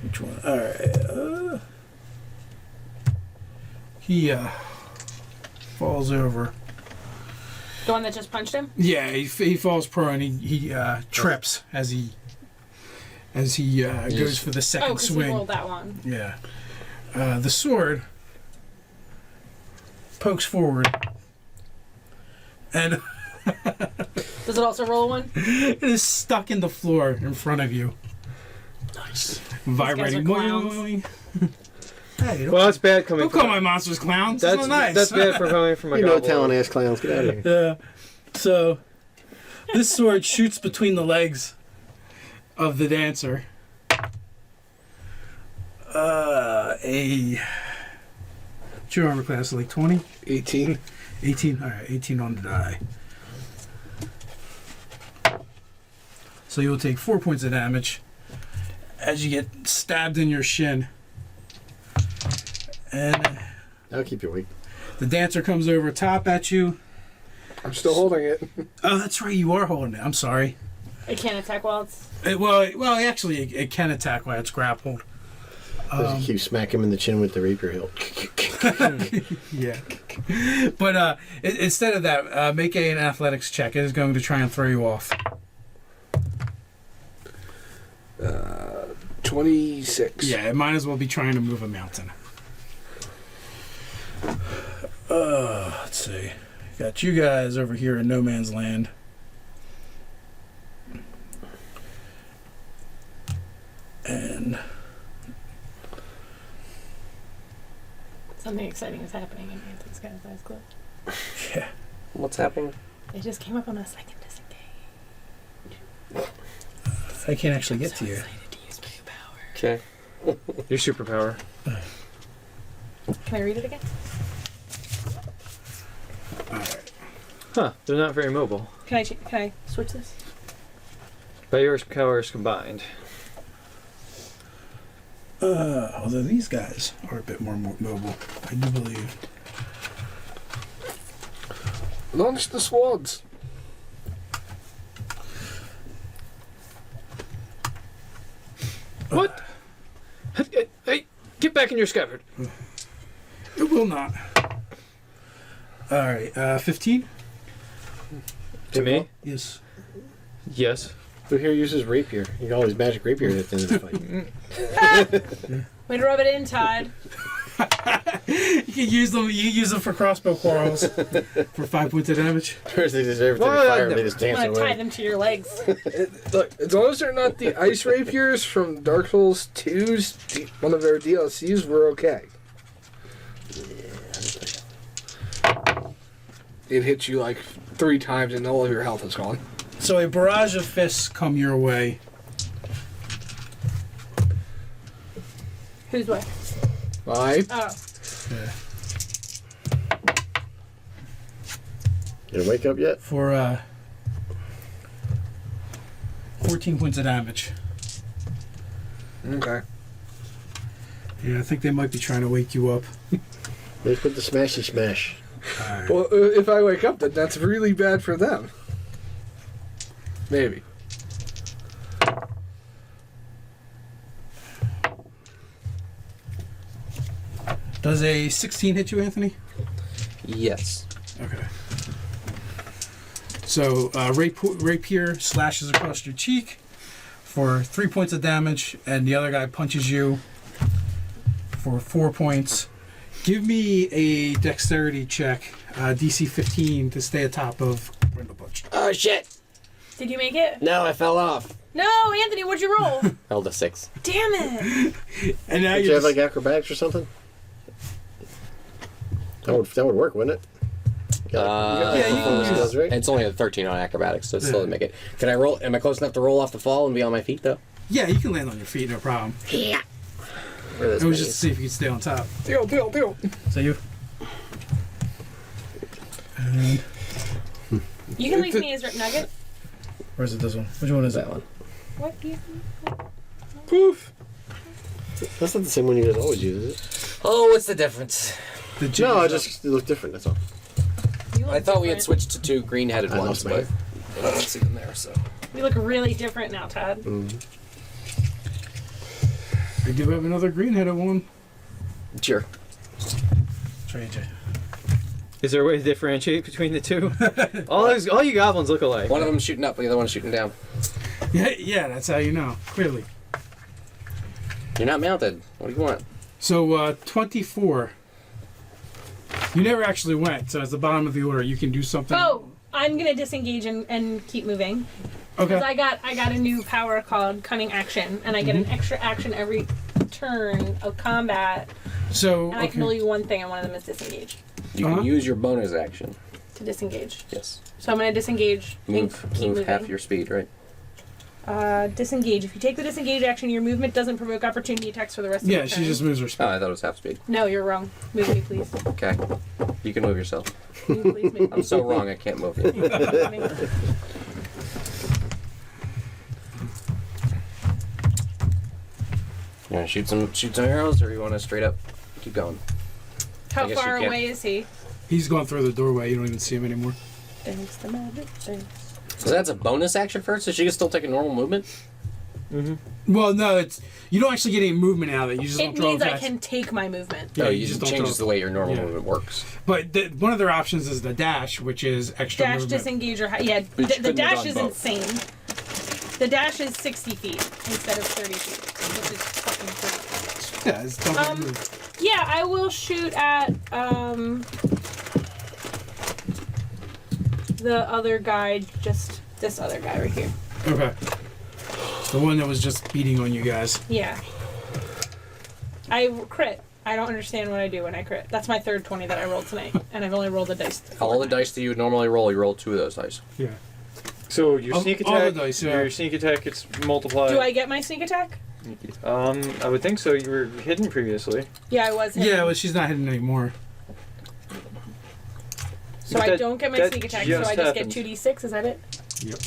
Which one? Alright, he falls over. The one that just punched him? Yeah, he falls prone. He trips as he goes for the Oh, second because he swing. rolled that one. Yeah, the sword pokes forward, and Does it also roll one? it is stuck in the floor in front of you. Nice. Vibrating. These guys are clowns. Boing, boing. Hey, Well, that's bad coming don't from... call my monsters clowns. That's, That's not nice. that's bad for coming from a You know, goblin. talent ass clowns, get out of here. Yeah. So this sword shoots between the legs of the dancer. What's your armor class? Like 20? 18. 18? Alright, 18 on the die. So you'll take 4 points of damage as you get stabbed in your shin. And That'll keep you weak. the dancer comes over top at you. I'm still holding it. Oh, that's right, you are holding it. I'm sorry. It can't attack while it's... Well, actually, it can attack while it's grappled. Just keep smacking him in the chin with the rapier hilt. Yeah. But instead of that, make an athletics check. It is going to try and throw you off. 26. Yeah, it might as well be trying to move a mountain. Let's see. Got you guys over here in no man's land. And Something exciting is happening and Anthony's got his eyes closed. yeah. What's happening? They just came up on us. I can disengage. I can't actually get to you. Excited to use my power. Okay. Your superpower. Can I read it again? Alright. Huh, they're not very mobile. Can I switch this? By your powers combined. Although these guys are a bit more mobile, I do believe. Launch the swords. What? Hey, get back in your scabbard. It will not. Alright, 15? To me? Yes. Yes. Who here uses rapier? You got all these magic rapier at the end of the fight. Way to rub it in, Todd. You can use them. You use them for crossbow quarrels for 5 points of damage. First they just everything Well, fire, I'd they just I'm dance gonna tie away. them to your legs. Look, as long as they're not the ice rapiers from Dark Souls 2's, one of their DLCs, we're okay. It hits you like 3 times and all of your health is gone. So a barrage of fists come your way. Who's what? Five. Oh. You didn't wake up yet? For 14 points of damage. Okay. Yeah, I think they might be trying to wake you up. They put the smashy smash. Alright. Well, if I wake up, then that's really bad for them. Maybe. Does a 16 hit you, Anthony? Yes. Okay. So rapier slashes across your cheek for 3 points of damage, and the other guy punches you for 4 points. Give me a dexterity check, DC 15, to stay atop of Grindle Punch. Oh shit! Did you make it? No, I fell off. No, Anthony, what'd you roll? Held a 6. Damn it! And now Did you you have like acrobatics or something? That would work, wouldn't it? You got yeah, you can performance use- skills, right? It's only a 13 on acrobatics, so it still doesn't make it. Can I roll? Am I close enough to roll off the fall and be on my feet though? Yeah, you can land on your feet, no problem. Yeah. It was just to see if you could stay on top. Deal. So you. And You can leave me as Rip Nugget. where's it? This one? Which one is That that? one. What? Poof. That's not the same one you guys always use, is it? Oh, what's the difference? The No, Jig- it looked different, that's all. You look I thought we had different. switched to 2 green-headed I ones, lost my but I don't see them there, so. You look really different now, Todd. I do have another green-headed one. Sure. Trade you. Is there a way to differentiate between the two? all you goblins look alike. One of them's shooting up, the other one's shooting down. Yeah, that's how you know, clearly. You're not mounted. What do you want? So, 24. You never actually went, so at the bottom of the order, you can do something. Oh, I'm gonna disengage and keep moving. Okay. Because I got a new power called Cunning Action, and I get an extra action every turn of combat, So, and I can only do one thing, and one of them is disengage. You can use your bonus action. To disengage. Yes. So I'm gonna disengage and Move keep moving. half your speed, right? Disengage. If you take the disengage action, your movement doesn't provoke opportunity attacks for the rest of the Yeah, turn. she just moves her Oh, speed. I thought it was half speed. No, you're wrong. Move me, please. Okay. You can move yourself. Can you please move I'm so wrong, I can't move you. me? You want to shoot some arrows, or you want to straight up keep going? How I guess far you can't- away is he? He's going through the doorway. You don't even see him anymore. Thanks to magic. Thanks. So that's a bonus action first, so she can still take a normal movement? Well, no, it's you don't actually get any movement out of it. You just It don't draw means I attacks. can take my movement. Yeah, No, you you just just don't changes throw- the way your normal Yeah. movement works. But one of their options is the dash, which is extra Dash, movement. disengage, or But yeah. you The couldn't have dash done is both. insane. The dash is 60 feet instead of 30 feet, which is fucking crazy. Yeah, it's double move. Yeah, I will shoot at the other guy, just this other guy right here. Okay. The one that was just beating on you guys. Yeah. I crit. I don't understand what I do when I crit. That's my third 20 that I rolled tonight, and I've only rolled the dice. All the dice that you would normally roll, you roll 2 of those dice. Yeah. So your All- sneak all the attack, dice, yeah. your sneak attack gets multiplied. Do I get my sneak attack? I would think so. You were hidden previously. Yeah, I was. Hidden. Yeah, but she's not hitting anymore. So I That- don't get my that sneak attack, so just I just happened. get 2d6. Is that it? Yep.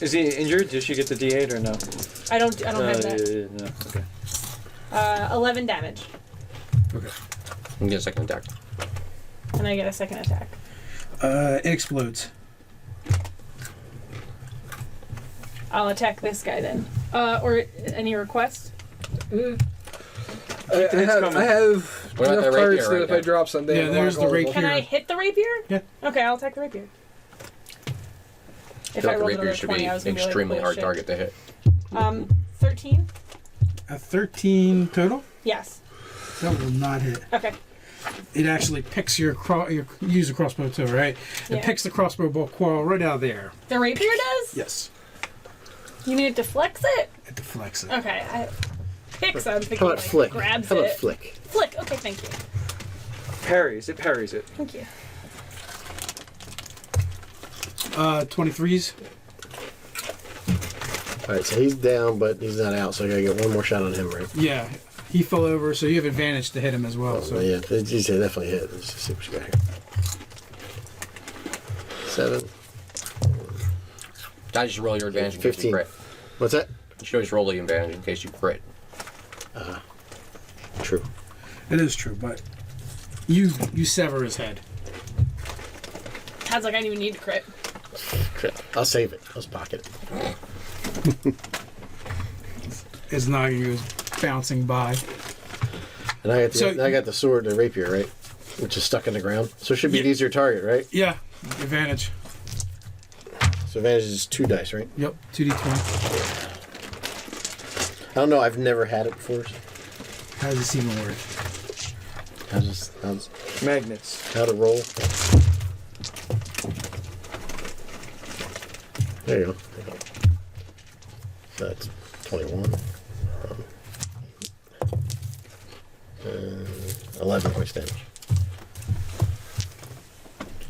Is he injured? Did she get the D8 or no? I don't have that. No. Okay. 11 damage, Okay. You get a second attack. and I get a second attack. It explodes. I'll attack this guy then. Or any requests? I It's have coming. What about enough the cards rapier that right if I there? drop something, Yeah, I'm there's the vulnerable. rapier. Can I hit the rapier? Yeah. Okay, I'll attack the rapier. I If feel I like the rolled rapier another should 20, be I was gonna be like, extremely "Holy hard shit." target to hit. 13? A 13 total? Yes. That will not hit. Okay. It actually picks you use a crossbow too, right? It Yeah. picks the crossbow bolt quarrel right out of the air. The rapier does? Yes. You need it to flex it? It deflects it. Okay. Picks, I'm thinking How about like, flick? grabs How about it. flick? Flick. Okay, thank you. Parries. It parries it. Thank you. 23s. Alright, so he's down, but he's not out, so I gotta get one more shot on him, right? Yeah. He fell over, so you have advantage to hit him as well. Oh, So yeah, he's definitely hit. Let's just see what you got here. 7. I just roll your advantage in case you 15. crit. What's that? You should always roll the advantage in case you crit. True. it is true, but you sever his head. Todd's like, I didn't even need to crit. I'll save it. Let's pocket it. His noggin goes bouncing by. And I got the, So- I got the sword, the rapier, right? Which is stuck in the ground. So it should be Yeah. an easier target, right? Yeah, advantage. So advantage is 2 dice, right? Yep, 2d20. I don't know. I've never had it before. How does this even work? How's Magnets. how to roll? There you go. So that's 21. 11 points damage.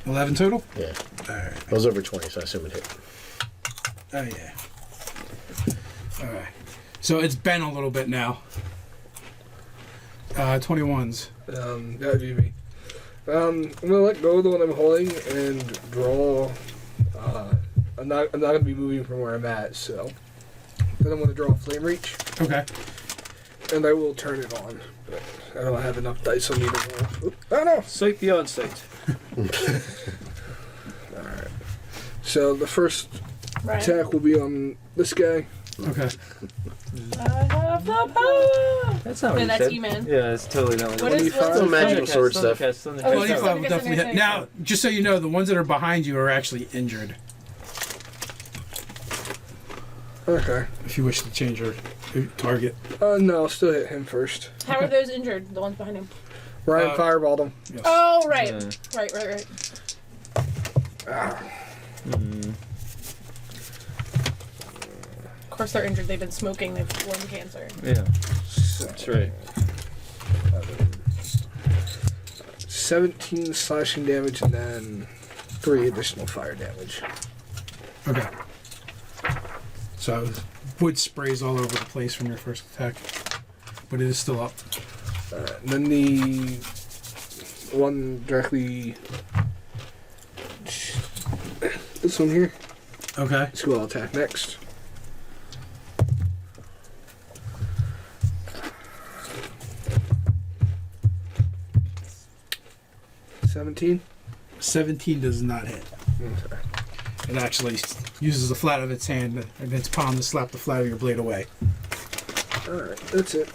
11 total? Yeah. Alright. I was over 20, so I assume it hit. Oh, yeah. Alright. So it's been a little bit now. 21s. That'd be me. I'm gonna let go of the one I'm holding and draw. I'm not gonna be moving from where I'm at, so then I'm gonna draw a flame reach, Okay. and I will turn it on. But I don't have enough dice on me to roll. Oop, oh no! Sight beyond sight. Alright. So the first Right. attack will be on this guy. Okay. I have the power. That's not No, what that's you said. E-Man. Yeah, it's totally not what What you is Thundercats. what's Some magical Thundercats? sword stuff. Thundercats. Oh, 25 yeah. will definitely hit. Now, just so you know, the ones that are behind you are actually injured. Okay. If you wish to change your target. No, I'll still hit him first. How are those injured? The ones behind him. Ryan fireballed him. Yes. Oh, right. Yeah. Right. Of course they're injured. They've been smoking. They've lung cancer. Yeah, that's right. 17 slashing damage and then 3 additional fire damage. Okay. So, wood sprays all over the place from your first attack. But it is still up. And then the one directly. This one here. Okay. It's who I'll attack next. $17. 17 does not hit. Okay. It actually uses the flat of its hand and its palm to slap the flat of your blade away. Alright, that's it.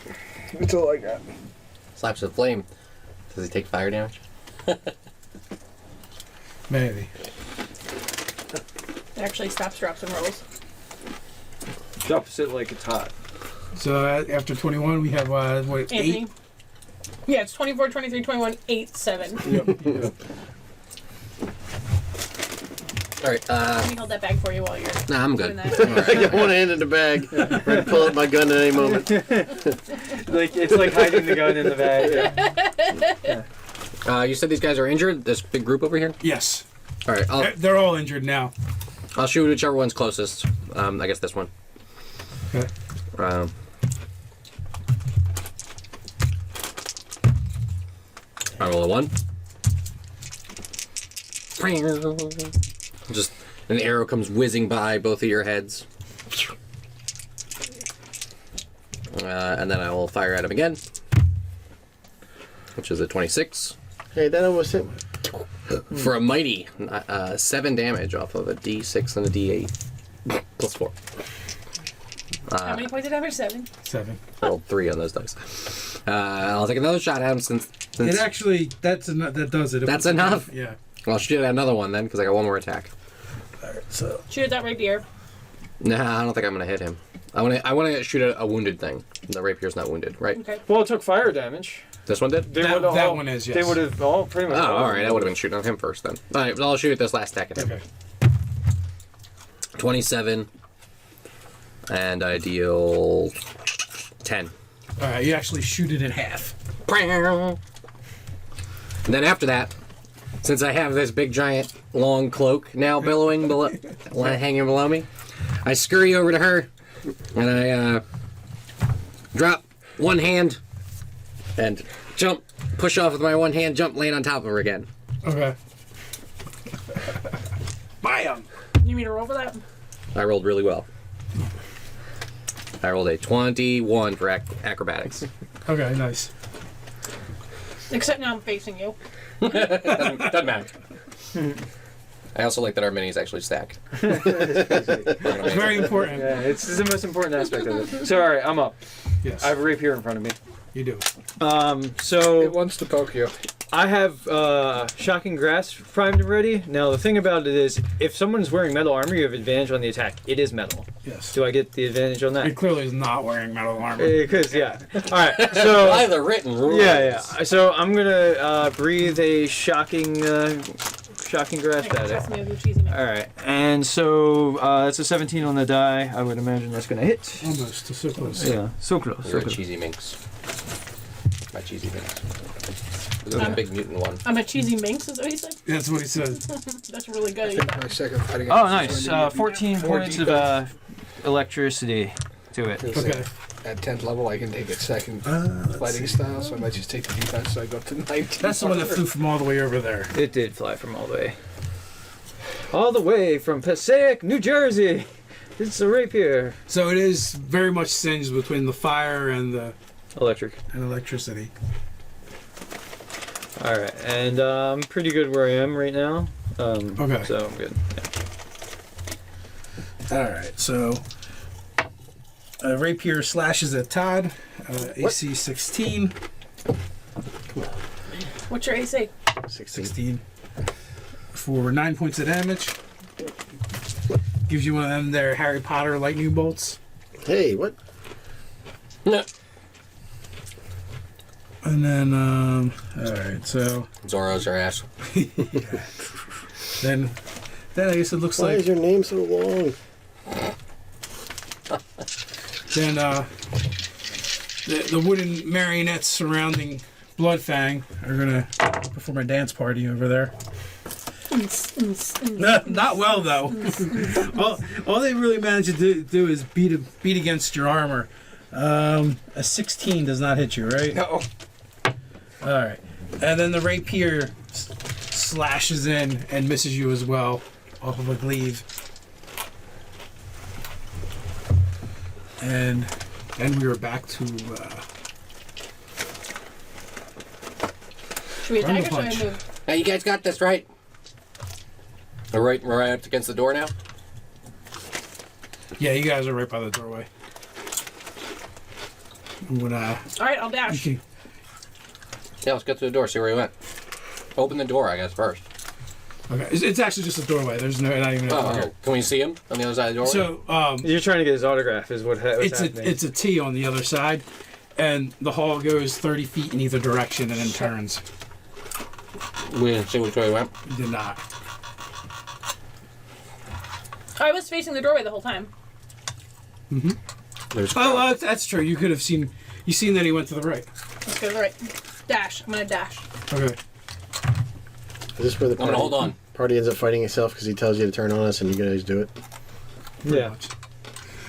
That's all I got. Slaps with flame. Does he take fire damage? Maybe. It actually stops, drops, and rolls. Drops it like it's hot. So after 21, we have, what, Anthony. 8? Yeah, it's 24, 23, 21, 8, 7. Yep. Alright, Let me hold that bag for you while you're nah, I'm doing good. that. I got one hand in the bag, ready to pull out my gun at any moment. Like it's like hiding the gun in the bag. You said these guys are injured? This big group over here? Yes. Alright, They're all injured now. I'll shoot whichever one's closest. I guess this one. Okay. I roll a 1. Just an arrow comes whizzing by both of your heads. And then I will fire at him again. Which is a 26. Hey, that almost hit me. For a mighty 7 damage off of a d6 and a d8. Plus 4. How many points of damage? 7. 7. I rolled 3 on those dice. I'll take another shot at him since It actually, that does it. That's enough? Yeah. I'll shoot at another one then because I got one more attack. Alright, so. Shoot at that rapier. Nah, I don't think I'm gonna hit him. I want to shoot at a wounded thing. The rapier's not wounded, right? Okay. Well, it took fire damage. This one did? They That- would've that all- one is, yes. They would have all pretty much. Oh, all right. I would have been shooting at him first then. All right, well, I'll shoot this last attack at him. Okay. 27, and I deal 10. Alright, you actually shoot it in half. And then after that, since I have this big giant long cloak now billowing below, hanging below me, I scurry over to her and I drop one hand and jump, push off with my one hand, jump, land on top of her again. Okay. Bam! You mean to roll for that? I rolled really well. I rolled a 21 for acrobatics. Okay, nice. Except now I'm facing you. Doesn't matter. I also like that our minis actually stack. It's very important. Yeah, it's the most important aspect of it. So, all right, I'm up. Yes. I have a rapier in front of me. You do. So It wants to poke you. I have Shocking Grasp primed and ready. Now the thing about it is, if someone's wearing metal armor, you have advantage on the attack. It is metal. Yes. Do I get the advantage on that? It clearly is not wearing metal armor. Because yeah. All right. So By the written rules. yeah. So I'm gonna breathe a shocking grasp at Trust it. me with your cheesy mix. All right. And so that's a 17 on the die. I would imagine that's gonna hit. Almost. So close. Yeah. So close. You're So a close. cheesy minx. My cheesy minx. This is a big mutant one. I'm a cheesy minx, is what he said? That's what he said. That's really I good. think my second fighting. Oh, against nice. is going to be 14 4 points defense. of electricity to it. Because, Okay. At 10th level, I can take it second fighting style, so I might just take the defense, so I go up to 19. That's the one that flew from all the way over there. It did fly from all the way. All the way from Passaic, New Jersey. It's a rapier. So it is very much singed between the fire and the Electric. electricity. All right, and I'm pretty good where I am right now. Okay. So I'm good. Yeah. All right. So rapier slashes at Todd. AC 16. What's your AC? 16. For 9 points of damage. Gives you one of them there Harry Potter lightning bolts. Hey, what? No. And then, alright, so Zorro's your ass. then I guess it looks Why like is your name so long? then the wooden marionettes surrounding Bloodfang are gonna perform a dance party over there. Not well though. all they really manage to do is beat against your armor. A 16 does not hit you, right? No. All right, and then the rapier slashes in and misses you as well off of a glaive. And we are back to Should we attack or should I move? Hey, you guys got this, right? We're right up against the door now? yeah. You guys are right by the doorway. I'm gonna. Alright, I'll dash. Okay. Yeah, let's get to the door, see where he went. Open the door, I guess, first. Okay. It's actually just a doorway. There's not even a door. Oh, can we see him on the other side of the doorway? So You're trying to get his autograph, is what's happening. it's a T on the other side, and the hall goes 30 feet in either direction and then turns. We didn't see which way he went. You did not. I was facing the doorway the whole time. There's Oh, that's true. You could have seen. You seen that he went to the right. Let's go to the right. Dash. I'm gonna dash. Okay. Is this where the I'm gonna hold on. party ends up fighting itself because he tells you to turn on us and you guys do it? Yeah.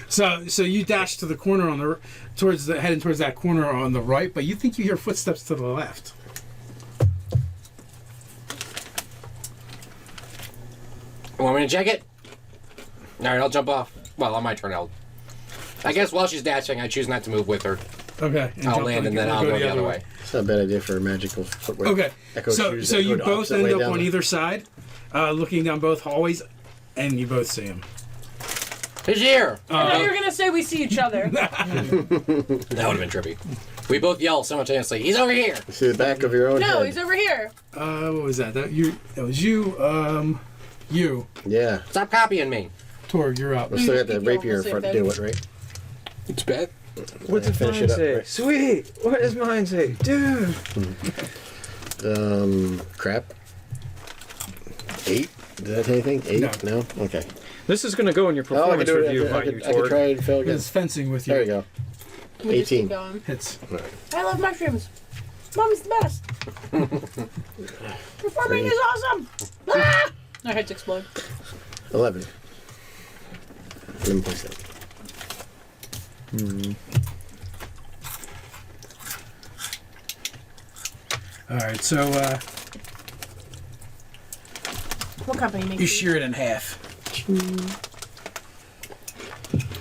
So you dash to the corner on the heading towards that corner on the right, but you think you hear footsteps to the left. Want me to check it? Alright, I'll jump off. Well, on my turn, I guess while she's dashing, I choose not to move with her. Okay. I'll land and then I'll go the other way. It's not a bad idea for a magical footwear. Okay. Echo So shoes so that you go the both opposite end way up down on the- either side, looking down both hallways, and you both see him. He's here! I thought you were gonna say we see each other. That would have been trippy. We both yell simultaneously, he's over here! You see the back of your own No, head. he's over here. What was that? That was you. You. Yeah. Stop copying me! Torg, you're up. We still got the Keep rapier in going, front to we'll do it, right? It's bad. What Yeah, does finish mine it up, say? right? Sweet. What does mine say? Dude. Crap. 8? Did that say anything? 8? No? Okay. This is going to go in your Oh, I performance could do it. review, I mind could, you, I could try Torg. and fail again. It's fencing with you. There you go. We just keep 18. going. Hits. I love mushrooms. Mommy's the best. Performing is awesome. Ah! Our heads explode. 11. 11 points then. All right. So What company makes you these? shear it in half.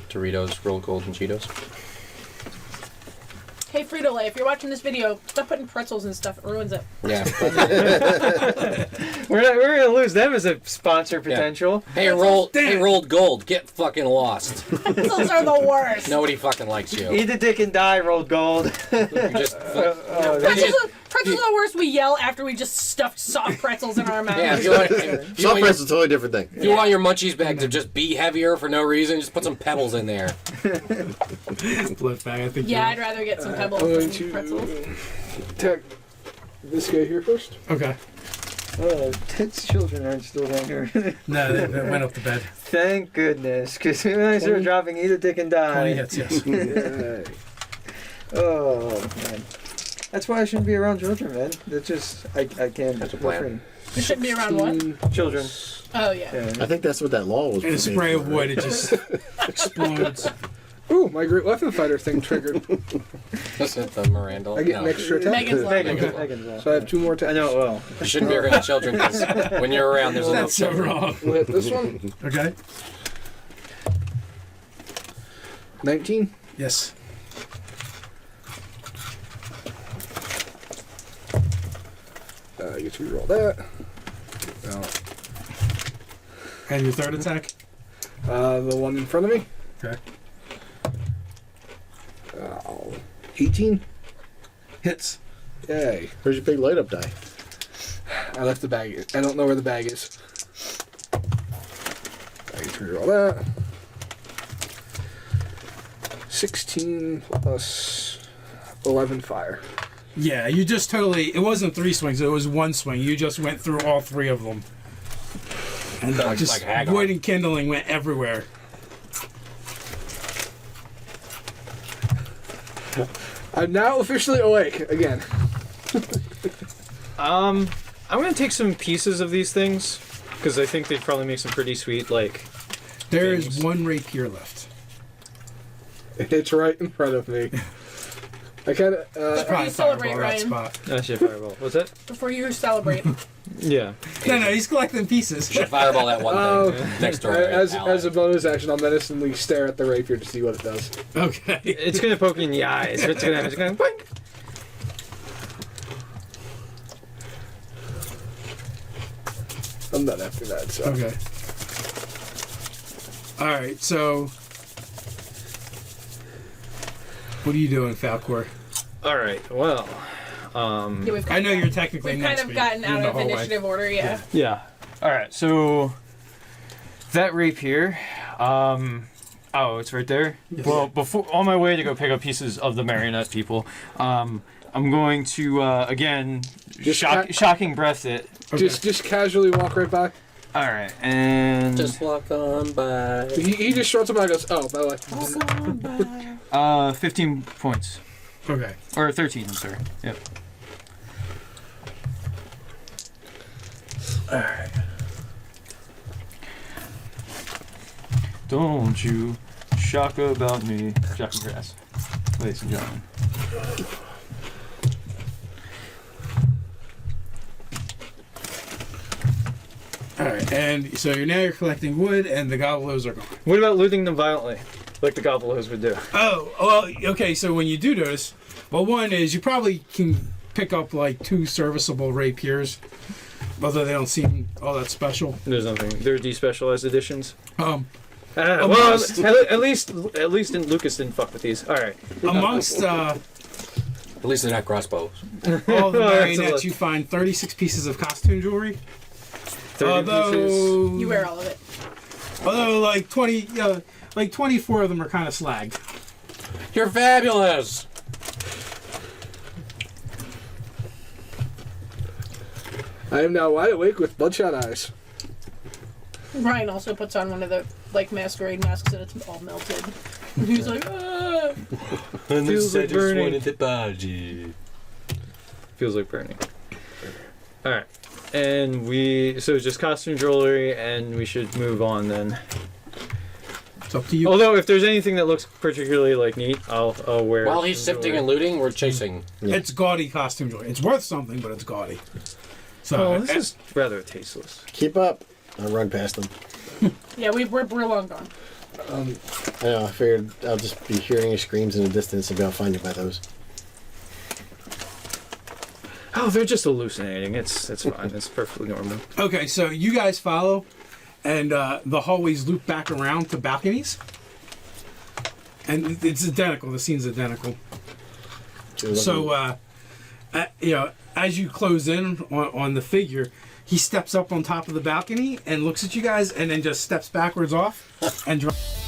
Doritos, roll golden Cheetos. Hey Frito-Lay, if you're watching this video, stop putting pretzels and stuff. It ruins it. Yeah. We're gonna lose them as a sponsor potential. Hey, rolled gold. Get fucking lost. Pretzels are the worst. Nobody fucking likes you. Eat a dick and die. Rolled gold. You just, Pretzels are the worst. We yell after we just stuffed soft pretzels in our mouth. yeah, if you want, if you Soft want pretzels is a totally different thing. If you want your munchies bag to just be heavier for no reason, just put some pebbles in there. Flip back, I think. Yeah, I'd rather get some pebbles I'm going than to pretzels. attack this guy here first. Okay. Oh, Ted's children aren't still down here. No, they went up to bed. Thank goodness, because when I started dropping, eat a dick and die. 20 hits, yes. Yeah. Oh man, that's why I shouldn't be around children, man. That's just I can't. That's a plan. You shouldn't be around what? Children. Oh, yeah. I think that's what that law was. In a spray of wood, it just explodes. Ooh, my great weapon fighter thing triggered. That's it, the Miranda. I get an extra attack. Megan's law. Megan's So I have 2 more I attacks. know it well. You shouldn't be around children because when you're around, there's a little That's so children. wrong. We'll hit this one. Okay. 19. Yes. I get to reroll that. No. And your third attack? The one in front of me. Okay. 18. Hits. Yay. Where's your big light up die? I left the bag. I don't know where the bag is. I get to reroll that. 16 plus 11 fire. Yeah, you just totally. It wasn't 3 swings, it was 1 swing. You just went through all 3 of them. And just like Hagar. wood and kindling went everywhere. I'm now officially awake again. I'm gonna take some pieces of these things because I think they'd probably make some pretty sweet like. There is things. 1 rapier left. It's right in front of me. I kind of. Before you celebrate, fireball that Ryan. spot. Oh shit! Fireball. What's that? Before you celebrate. Yeah. No, he's collecting pieces. Should fireball that one thing next door. as a bonus action, I'll menacingly stare at the rapier to see what it does. Okay. It's gonna poke you in the eyes. What's gonna happen? It's gonna boink. I'm done after that. So. Okay. Alright, so. What are you doing, Falcor? All right. Well. Yeah, we've I know you're technically We've next kind of week. gotten You're out in the of hallway. initiative order, yeah. Yeah. All right. So that rapier. Oh, it's right there. Well, before on my way to go pick up pieces of the marionette people, I'm going to again Just shocking breath it. Okay. Just casually walk right by. All right, and Just walk on by. He just struts him out and goes, oh, by the way. 15 points Okay. or 13. I'm sorry. Yep. All right. Don't you shock about me, shocking grass, ladies and gentlemen. Alright, and so you're collecting wood, and the goblins are gone. What about looting them violently, like the goblins would do? Oh, well, okay, so when you do this, well, one is you probably can pick up like 2 serviceable rapiers, although they don't seem all that special. There's nothing. They're despecialized editions. Well, Well, at least Lucas didn't fuck with these. All right. amongst At least they're not crossbows. all the That's a marionettes, lot. you find 36 pieces of costume jewelry. 30 pieces. You wear all of it. Although like 24 of them are kind of slagged. You're fabulous. I am now wide awake with bloodshot eyes. Ryan also puts on one of the like masquerade masks and it's all melted. And he's like, ah! Feels like burning. the body. Feels like burning. All right. And so just costume jewelry, and we should move on then. It's up to you. Although if there's anything that looks particularly like neat, I'll wear. While he's sifting and looting, we're chasing. It's gaudy costume jewelry. It's worth something, but it's gaudy. So Oh, this is rather tasteless. Keep up. I'll run past them. Yeah, we're long gone. I know, I figured I'll just be hearing your screams in the distance and be able to find you by those. Oh, they're just hallucinating. It's fine. It's perfectly normal. Okay, so you guys follow, and the hallways loop back around to balconies. And it's identical. The scene's identical. So, as you close in on the figure, he steps up on top of the balcony and looks at you guys, and then just steps backwards off and drops.